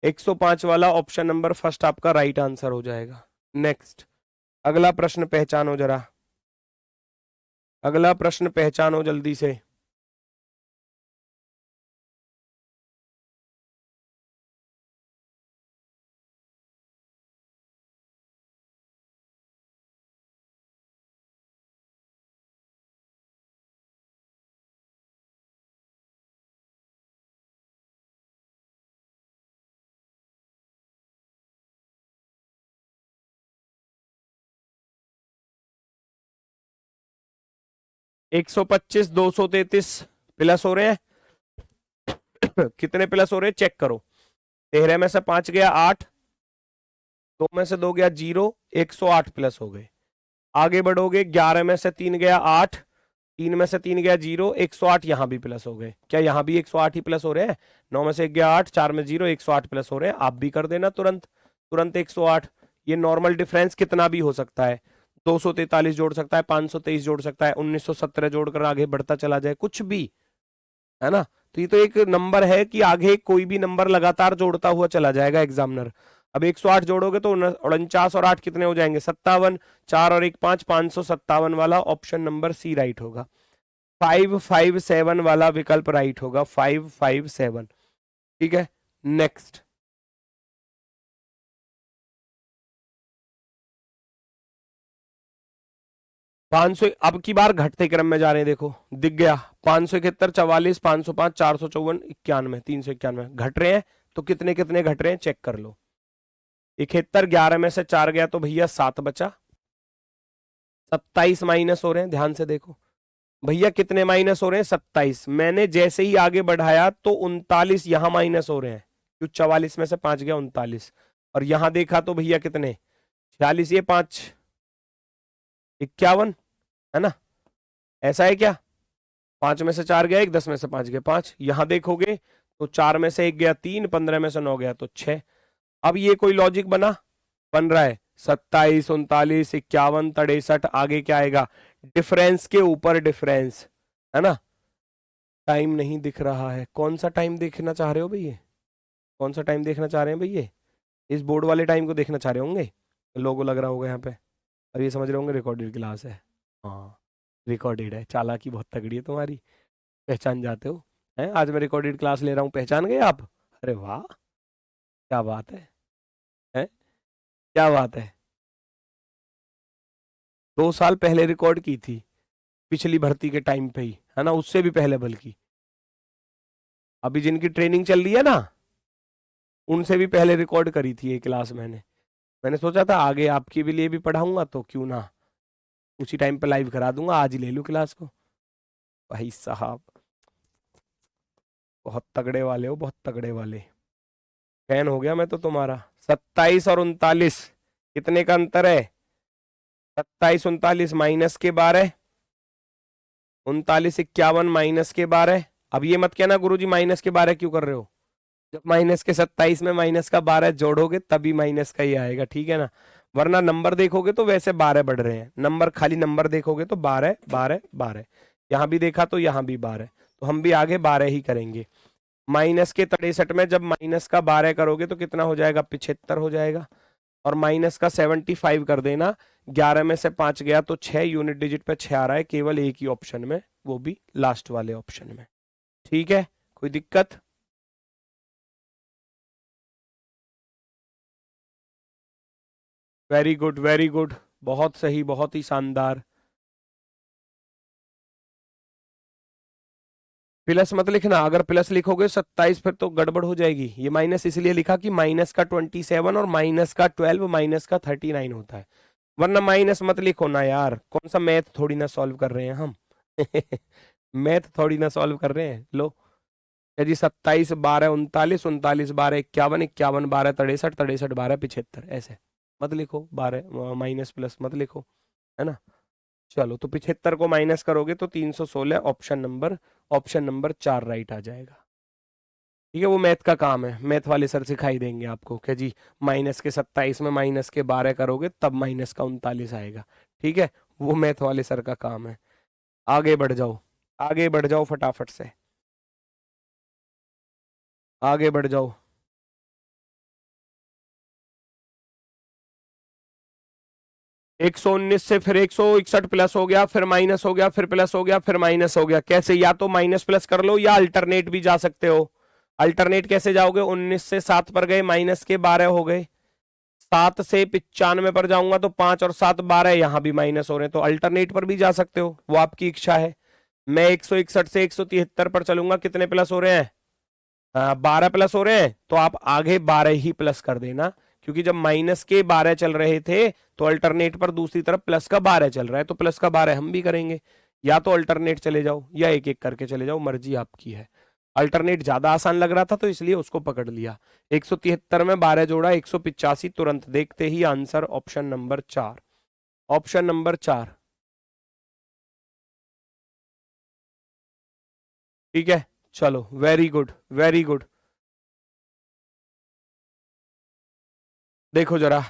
105 वाला ऑप्शन नंबर फर्स्ट आपका राइट आंसर हो जाएगा। नेक्स्ट अगला प्रश्न पहचानो जरा, अगला प्रश्न पहचानो जल्दी से। एक 125 233 प्लस हो रहे हैं। कितने प्लस हो रहे हैं चेक करो। 13 में से 5 गया 8, 2 में से 2 गया 0, 108 प्लस हो गए। आगे बढ़ोगे, 11 में से 3 गया 8, 3 में से 3 गया 0, 108 यहां भी प्लस हो गए। क्या यहां भी 108 ही प्लस हो रहे हैं? 9 में से 1 गया 8, 4 में 0, 108 प्लस हो रहे हैं। आप भी कर देना तुरंत, तुरंत 108। ये नॉर्मल डिफरेंस कितना भी हो सकता है, 243 जोड़ सकता है, 523 जोड़ सकता है, 1917 जोड़कर आगे बढ़ता चला जाए, कुछ भी, है ना। तो ये तो एक नंबर है कि आगे कोई भी नंबर लगातार जोड़ता हुआ चला जाएगा एग्जामिनर। अब 108 जोड़ोगे तो 49 और 8 कितने हो जाएंगे? 57। 4 और 1 5, 557 वाला ऑप्शन नंबर सी राइट होगा। 557 वाला विकल्प राइट होगा, 557। ठीक है, नेक्स्ट। 500 अब की बार घटते क्रम में जा रहे हैं, देखो दिख गया। 571 44 505 454 91 391 घट रहे हैं। तो कितने कितने घट रहे हैं चेक कर लो। 71, 11 में से 4 गया तो भैया 7 बचा। 27 माइनस हो रहे हैं, ध्यान से देखो भैया कितने माइनस हो रहे हैं? 27। मैंने जैसे ही आगे बढ़ाया तो 39 यहां माइनस हो रहे हैं, क्यों? 44 में से 5 गया 39, और यहां देखा तो भैया कितने? 46, ये 5 51, है ना। ऐसा है क्या? 5 में से 4 गया 1, 10 में से 5 गया 5। यहां देखोगे तो 4 में से 1 गया 3, 15 में से 9 गया तो 6। अब ये कोई लॉजिक बना? बन रहा है। 27 39 51 63, आगे क्या आएगा? डिफरेंस के ऊपर डिफरेंस, है ना। टाइम नहीं दिख रहा है, कौन सा टाइम देखना चाह रहे हो भैया? कौन सा टाइम देखना चाह रहे हैं भैया? इस बोर्ड वाले टाइम को देखना चाह रहे होंगे, लोगो लग रहा होगा यहाँ पे। अब ये समझ रहे होंगे रिकॉर्डेड क्लास है। हाँ, रिकॉर्डेड है। चालाकी बहुत तगड़ी है तुम्हारी, पहचान जाते हो। हैं, आज मैं रिकॉर्डेड क्लास ले रहा हूँ, पहचान गए आप? अरे वाह, क्या बात है। हैं, क्या बात है। 2 साल पहले रिकॉर्ड की थी, पिछली भर्ती के टाइम पे ही, है ना, उससे भी पहले बल्कि। अभी जिनकी ट्रेनिंग चल रही है ना, उनसे भी पहले रिकॉर्ड करी थी ये क्लास मैंने। मैंने सोचा था आगे आपके भी लिए भी पढ़ाऊंगा, तो क्यों ना उसी टाइम पे लाइव करा दूंगा, आज ही ले लूं क्लास को। भाई साहब, बहुत तगड़े वाले हो, बहुत तगड़े वाले। फैन हो गया मैं तो तुम्हारा। 27 और 39, कितने का अंतर है? 27 39 -12, 39 51 -12। अब ये मत कहना गुरुजी -12 क्यों कर रहे हो। जब -27 में -12 जोड़ोगे तभी माइनस का ही आएगा, ठीक है ना। वरना नंबर देखोगे तो वैसे 12 बढ़ रहे हैं, नंबर खाली नंबर देखोगे तो 12 12 12। यहाँ भी देखा तो यहाँ भी 12, तो हम भी आगे 12 ही करेंगे। माइनस के 63 में जब माइनस का 12 करोगे तो कितना हो जाएगा? 75 हो जाएगा। और माइनस का 75 कर देना, 11 में से 5 गया तो 6 यूनिट डिजिट पे 6 आ रहा है, केवल एक ही ऑप्शन में, वो भी लास्ट वाले ऑप्शन में। ठीक है, कोई दिक्कत? वेरी गुड, वेरी गुड, बहुत सही, बहुत ही शानदार। प्लस मत लिखना, अगर प्लस लिखोगे 27 फिर तो गड़बड़ हो जाएगी। ये माइनस इसलिए लिखा कि माइनस का 27 और माइनस का 12 माइनस का 39 होता है। वरना माइनस मत लिखो ना यार, कौन सा मैथ थोड़ी ना सॉल्व कर रहे हैं हम। मैथ थोड़ी ना सॉल्व कर रहे हैं। लो जी, 27 12 39, 39 12 51, 51 12 63, 63 12 75, ऐसे मत लिखो। 12 माइनस प्लस मत लिखो, है ना। चलो, तो 75 को माइनस करोगे तो 316, ऑप्शन नंबर 4 राइट आ जाएगा। ठीक है, वो मैथ का काम है, मैथ वाले सर सिखाई देंगे आपको कि जी माइनस के 27 में माइनस के 12 करोगे तब माइनस का 39 आएगा। ठीक है, वो मैथ वाले सर का काम है। आगे बढ़ जाओ, आगे बढ़ जाओ फटाफट से, आगे बढ़ जाओ। 119 से फिर 161 प्लस हो गया, फिर माइनस हो गया, फिर प्लस हो गया, फिर माइनस हो गया। कैसे? या तो माइनस प्लस कर लो या अल्टरनेट भी जा सकते हो। अल्टरनेट कैसे जाओगे? 19 से 7 पर गए, माइनस के 12 हो गए। 7 से 95 पर जाऊंगा तो 5 और 7 12, यहां भी माइनस हो रहे हैं, तो अल्टरनेट पर भी जा सकते हो, वो आपकी इच्छा है। मैं 161 से 173 पर चलूंगा, कितने प्लस हो रहे हैं? 12 प्लस हो रहे हैं, तो आप आगे 12 ही प्लस कर देना, क्योंकि जब माइनस के 12 चल रहे थे तो अल्टरनेट पर दूसरी तरफ प्लस का 12 चल रहा है, तो प्लस का 12 हम भी करेंगे। या तो अल्टरनेट चले जाओ या एक एक करके चले जाओ, मर्जी आपकी है। अल्टरनेट ज्यादा आसान लग रहा था तो इसलिए उसको पकड़ लिया। 173 में 12 जोड़ा 185, तुरंत देखते ही answer option number 4, option number 4। ठीक है, चलो, वेरी गुड, वेरी गुड। देखो जरा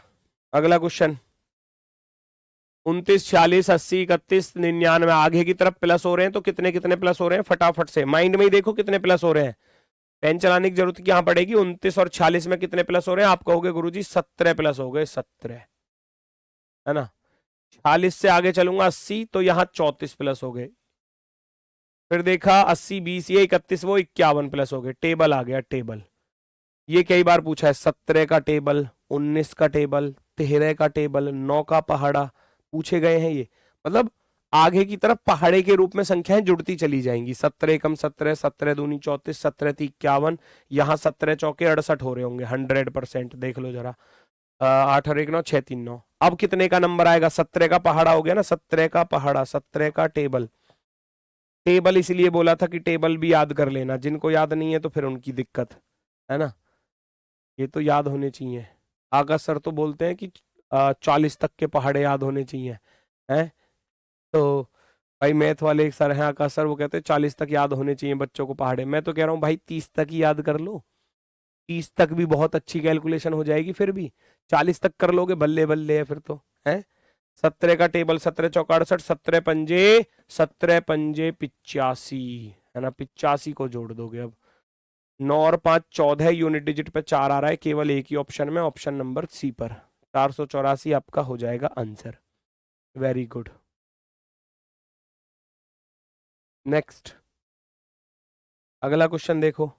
अगला क्वेश्चन। 29 46 80 31 99, आगे की तरफ प्लस हो रहे हैं, तो कितने कितने प्लस हो रहे हैं फटाफट से माइंड में ही देखो कितने प्लस हो रहे हैं। पेन चलाने की जरूरत क्या पड़ेगी? 29 और 46 में कितने प्लस हो रहे हैं? आप कहोगे गुरुजी 17 प्लस हो गए, 17, है ना। 46 से आगे चलूंगा 80, तो यहाँ 34 प्लस हो गए। फिर देखा 80 20, ये 31, वो 51 प्लस हो गए। टेबल आ गया, टेबल। ये कई बार पूछा है, 17 का टेबल, 19 का टेबल, 13 का टेबल, 9 का पहाड़ा पूछे गए हैं ये। मतलब आगे की तरफ पहाड़े के रूप में संख्याएं जुड़ती चली जाएंगी। 17 एकम 17, 17 दूनी 34, 17 ती 51, यहाँ 17 चौके 68 हो रहे होंगे 100%। देख लो जरा, 8 और 1 9, 6 3 9। अब कितने का नंबर आएगा? 17 का पहाड़ा हो गया ना, 17 का पहाड़ा, 17 का टेबल। टेबल इसलिए बोला था कि टेबल भी याद कर लेना, जिनको याद नहीं है तो फिर उनकी दिक्कत, है ना। ये तो याद होने चाहिए। आकाश सर तो बोलते हैं कि 40 तक के पहाड़े याद होने चाहिए, हैं। तो भाई मैथ वाले एक सर हैं आकाश सर, वो कहते हैं 40 तक याद होने चाहिए बच्चों को पहाड़े। मैं तो कह रहा हूँ भाई 30 तक ही याद कर लो, 30 तक भी बहुत अच्छी कैलकुलेशन हो जाएगी। फिर भी 40 तक कर लोगे, बल्ले बल्ले है फिर तो, है। 17 का टेबल, 17 चौका 68, 17 पंजे, 17 पंजे 85, है ना। 85 को जोड़ दोगे अब। 9 और 5 14, यूनिट डिजिट पे 4 आ रहा है, केवल एक ही ऑप्शन में, ऑप्शन नंबर सी पर। 484 आपका हो जाएगा आंसर। Very good. नेक्स्ट, अगला क्वेश्चन देखो।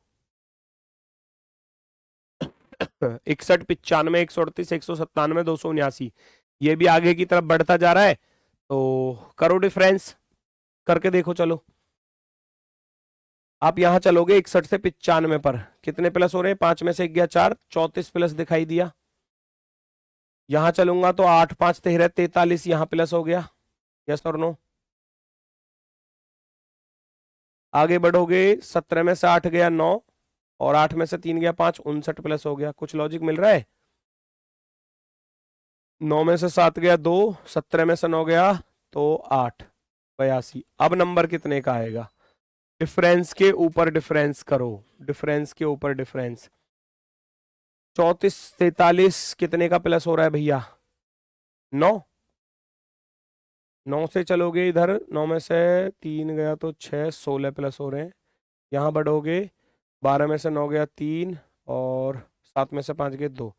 61, 95, 138, 197, 279, ये भी आगे की तरफ बढ़ता जा रहा है, तो करो डिफरेंस, करके देखो। चलो आप यहां चलोगे 61 से 95 पर, कितने प्लस हो रहे हैं? 5 में से 1 गया 4, 34 प्लस दिखाई दिया। यहां चलूंगा तो 8 5 13 43, यहां प्लस हो गया। यस और नो? आगे बढ़ोगे, 17 में से 8 गया 9, और 8 में से 3 गया 5, 59 प्लस हो गया। कुछ लॉजिक मिल रहा है? 9 में से 7 गया 2, 17 में से 9 गया तो 8, 82। अब नंबर कितने का आएगा? डिफरेंस के ऊपर डिफरेंस करो, डिफरेंस के ऊपर डिफरेंस। 34 43 कितने का प्लस हो रहा है भैया? 9। 9 से चलोगे इधर, 9 में से 3 गया तो 6, 16 प्लस हो रहे हैं। यहाँ बढ़ोगे, 12 में से 9 गया 3, और 7 में से 5 गए 2।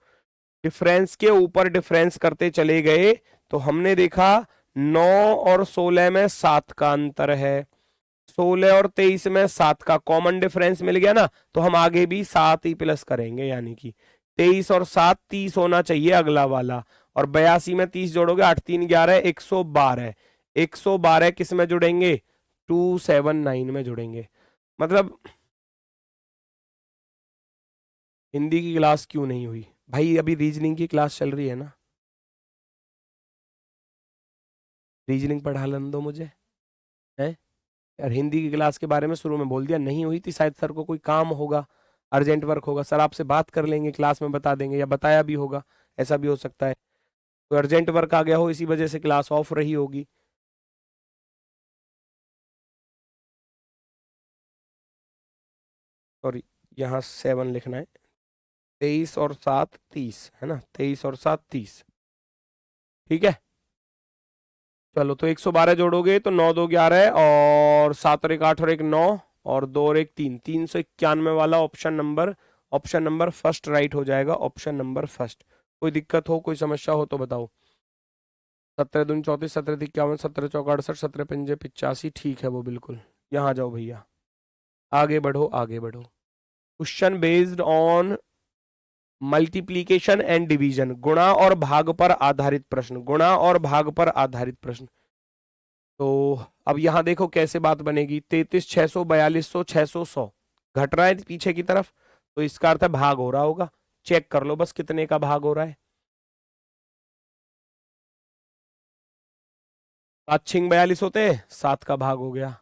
डिफरेंस के ऊपर डिफरेंस करते चले गए तो हमने देखा 9 और 16 में 7 का अंतर है, 16 और 23 में 7 का कॉमन डिफरेंस मिल गया ना, तो हम आगे भी 7 ही प्लस करेंगे, यानी कि 23 और 7 30 होना चाहिए अगला वाला। और 82 में 30 जोड़ोगे, 8 3 11, 112। 112 किस में जुड़ेंगे? 279 में जुड़ेंगे। मतलब हिंदी की क्लास क्यों नहीं हुई भाई? अभी रीजनिंग की क्लास चल रही है ना, रीजनिंग पढ़ा लेने दो मुझे, है यार। हिंदी की क्लास के बारे में शुरू में बोल दिया, नहीं हुई थी शायद, सर को कोई काम होगा, अर्जेंट वर्क होगा, सर आपसे बात कर लेंगे, क्लास में बता देंगे, या बताया भी होगा, ऐसा भी हो सकता है। तो अर्जेंट वर्क आ गया हो, इसी वजह से क्लास ऑफ रही होगी। सॉरी, यहाँ 7 लिखना है। 23 और 7 30 है ना, 23 और 7 30, ठीक है। चलो तो 112 जोड़ोगे तो 9 2 11, और 7 और 1 8 और 1 9, और 2 और 1 3, 391 वाला ऑप्शन नंबर फर्स्ट राइट हो जाएगा, ऑप्शन नंबर फर्स्ट। कोई दिक्कत हो, कोई समस्या हो तो बताओ। 17 दूनी 34, 17 51, 17 चौका 68, 17 पंजे 85, ठीक है वो बिल्कुल। यहाँ जाओ भैया, आगे बढ़ो आगे बढ़ो। Question based on multiplication and division, गुणा और भाग पर आधारित प्रश्न, गुणा और भाग पर आधारित प्रश्न। तो अब यहां देखो कैसे बात बनेगी। 33 600, 4200, 600, 100 घट रहा है पीछे की तरफ, तो इसका अर्थ है भाग हो रहा होगा। चेक कर लो बस कितने का भाग हो रहा है। 5 6 42 होते हैं, 7 का भाग हो गया।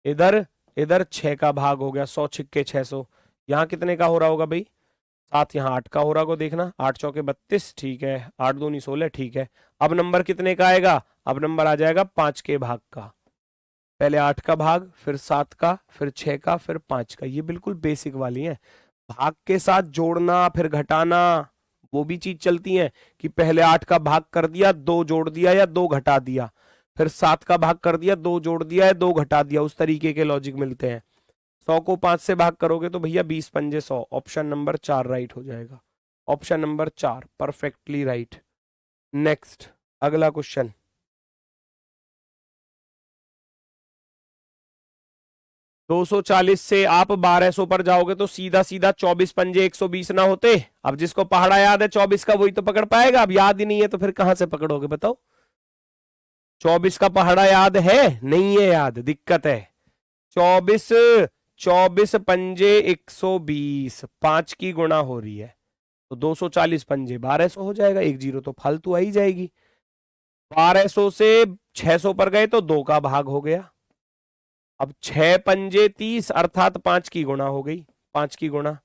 इधर इधर 6 का भाग हो गया, 100 6 600। यहाँ कितने का हो रहा होगा भाई? 7, यहाँ 8 का हो रहा होगा, देखना 8 चौके 32, ठीक है, 8 दूनी 16, ठीक है। अब नंबर कितने का आएगा? अब नंबर आ जाएगा 5 के भाग का। पहले 8 का भाग, फिर 7 का, फिर 6 का, फिर 5 का। ये बिल्कुल बेसिक वाली है। भाग के साथ जोड़ना फिर घटाना, वो भी चीज चलती है कि पहले 8 का भाग कर दिया, 2 जोड़ दिया या 2 घटा दिया, फिर 7 का भाग कर दिया, 2 जोड़ दिया या 2 घटा दिया, उस तरीके के लॉजिक मिलते हैं। 100 को 5 से भाग करोगे तो भैया 20 पंजे 100, ऑप्शन नंबर 4 राइट हो जाएगा। Option number 4 perfectly right. Next, अगला क्वेश्चन। 240 से आप 1200 पर जाओगे तो सीधा सीधा 24 पंजे 120 ना होते? अब जिसको पहाड़ा याद है 24 का वही तो पकड़ पाएगा, अब याद ही नहीं है तो फिर कहां से पकड़ोगे बताओ? 24 का पहाड़ा याद है? नहीं है याद, दिक्कत है। 24, 24 पंजे 120, 5 की गुणा हो रही है, तो 240 पंजे 1200 हो जाएगा, एक जीरो तो फालतू आ ही जाएगी। 1200 से 600 पर गए तो 2 का भाग हो गया। अब 6 पंजे 30, अर्थात 5 की गुणा हो गई, 5 की गुणा।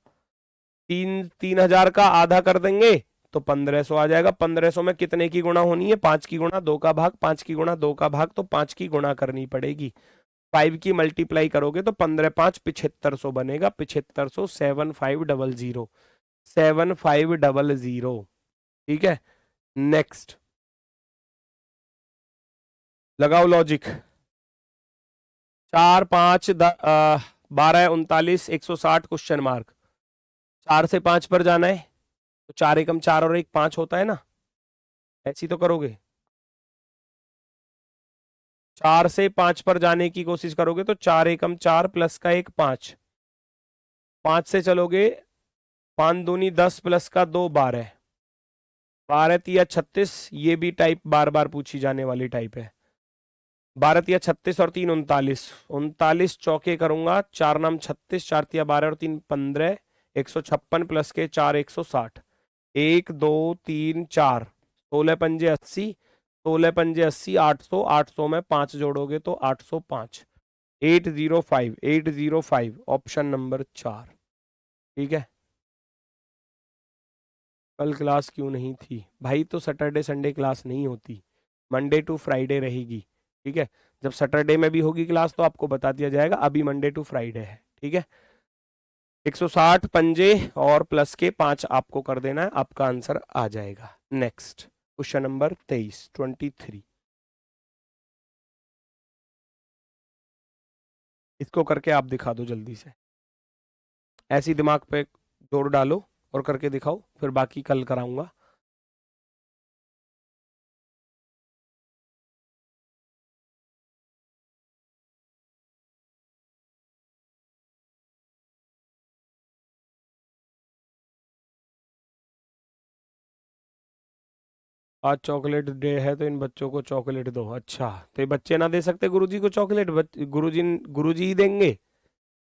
3000 का आधा कर देंगे तो 1500 आ जाएगा। 1500 में कितने की गुणा होनी है? 5 की गुणा 2 का भाग, 5 की गुणा 2 का भाग, तो 5 की गुणा करनी पड़ेगी। 5 की मल्टीप्लाई करोगे तो 15 5 7500 बनेगा, 7500 7500, 7500, ठीक है। नेक्स्ट, लगाओ लॉजिक। 4 5 12 39 160 question mark. 4 से 5 पर जाना है तो 4 एकम 4 और 1 5 होता है ना, ऐसी तो करोगे। 4 से 5 पर जाने की कोशिश करोगे तो 4 एकम 4 प्लस का 1 5, 5 से चलोगे 5 दूनी 10 प्लस का 2 12, 12 तिया 36, ये भी टाइप बार बार पूछी जाने वाली टाइप है। 12 तिया 36 और 3 39, 39 चौके करूंगा, 4 नाम 36, 4 तिया 12 और 3 15, 156 प्लस के 4 160, 1 2 3 4, 16 पंजे 80, 16 पंजे 80, 800, 800 में 5 जोड़ोगे तो 805, 805, 805 ऑप्शन नंबर 4। ठीक है, कल क्लास क्यों नहीं थी भाई? तो सैटरडे संडे क्लास नहीं होती, मंडे टू फ्राइडे रहेगी। ठीक है, जब सैटरडे में भी होगी क्लास तो आपको बता दिया जाएगा, अभी मंडे टू फ्राइडे है। ठीक है, 160 पंजे और प्लस के 5 आपको कर देना है, आपका आंसर आ जाएगा। नेक्स्ट क्वेश्चन नंबर 23, 23, इसको करके आप दिखा दो जल्दी से, ऐसी दिमाग पे जोर डालो और करके दिखाओ, फिर बाकी कल कराऊंगा। आज चॉकलेट डे है तो इन बच्चों को चॉकलेट दो। अच्छा, तो ये बच्चे ना दे सकते गुरुजी को चॉकलेट? गुरुजी ही देंगे?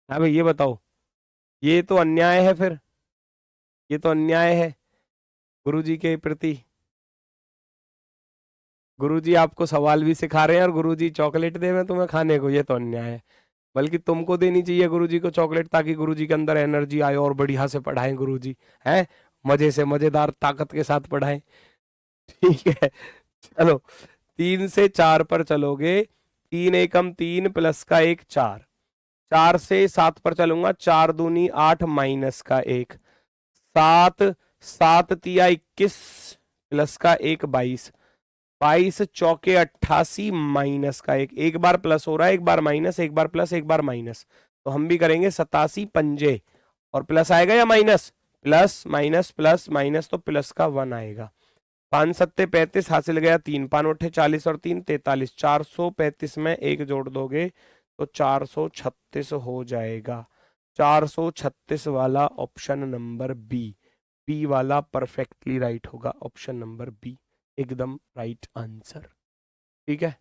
हाँ भाई ये बताओ, ये तो अन्याय है फिर, ये तो अन्याय है गुरुजी के प्रति। गुरुजी आपको सवाल भी सिखा रहे हैं और गुरुजी चॉकलेट दे रहे हैं तुम्हें खाने को, ये तो अन्याय है। बल्कि तुमको देनी चाहिए गुरुजी को चॉकलेट, ताकि गुरुजी के अंदर एनर्जी आए और बढ़िया से पढ़ाएं गुरुजी, है मजे से, मजेदार ताकत के साथ पढ़ाएं। ठीक है, चलो 3 से 4 पर चलोगे, 3 एकम 3 प्लस का 1 4, 4 से 7 पर चलूंगा, 4 दूनी 8 माइनस का 1 7, 7 तिया 21 प्लस का 1 22, 22 चौके 88 माइनस का 1, एक बार प्लस हो रहा है एक बार माइनस, एक बार प्लस एक बार माइनस, तो हम भी करेंगे 87 पंजे, और प्लस आएगा या minus? Plus minus plus minus, तो प्लस का 1 आएगा। 5 सत्ते 35, हासिल गया 3, 5 उठे 40 और 3 43, 435 में 1 जोड़ दोगे तो 436 हो जाएगा। 436 वाला ऑप्शन नंबर बी, बी वाला परफेक्टली राइट होगा, ऑप्शन नंबर बी एकदम राइट आंसर। ठीक है,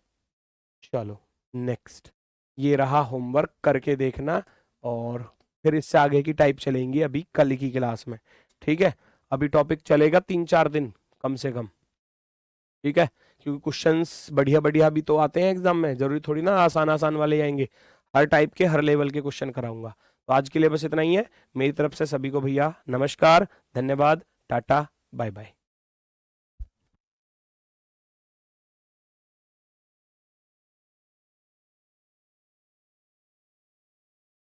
चलो नेक्स्ट, ये रहा होमवर्क, करके देखना और फिर इससे आगे की टाइप चलेंगी अभी कल की क्लास में। ठीक है, अभी टॉपिक चलेगा 3-4 दिन कम से कम। ठीक है, क्योंकि क्वेश्चंस बढ़िया बढ़िया भी तो आते हैं एग्जाम में, जरूरी थोड़ी ना आसान आसान वाले आएंगे, हर टाइप के हर लेवल के क्वेश्चन कराऊंगा। तो आज के लिए बस इतना ही है, मेरी तरफ से सभी को भैया नमस्कार, धन्यवाद, टाटा, बाय बाय।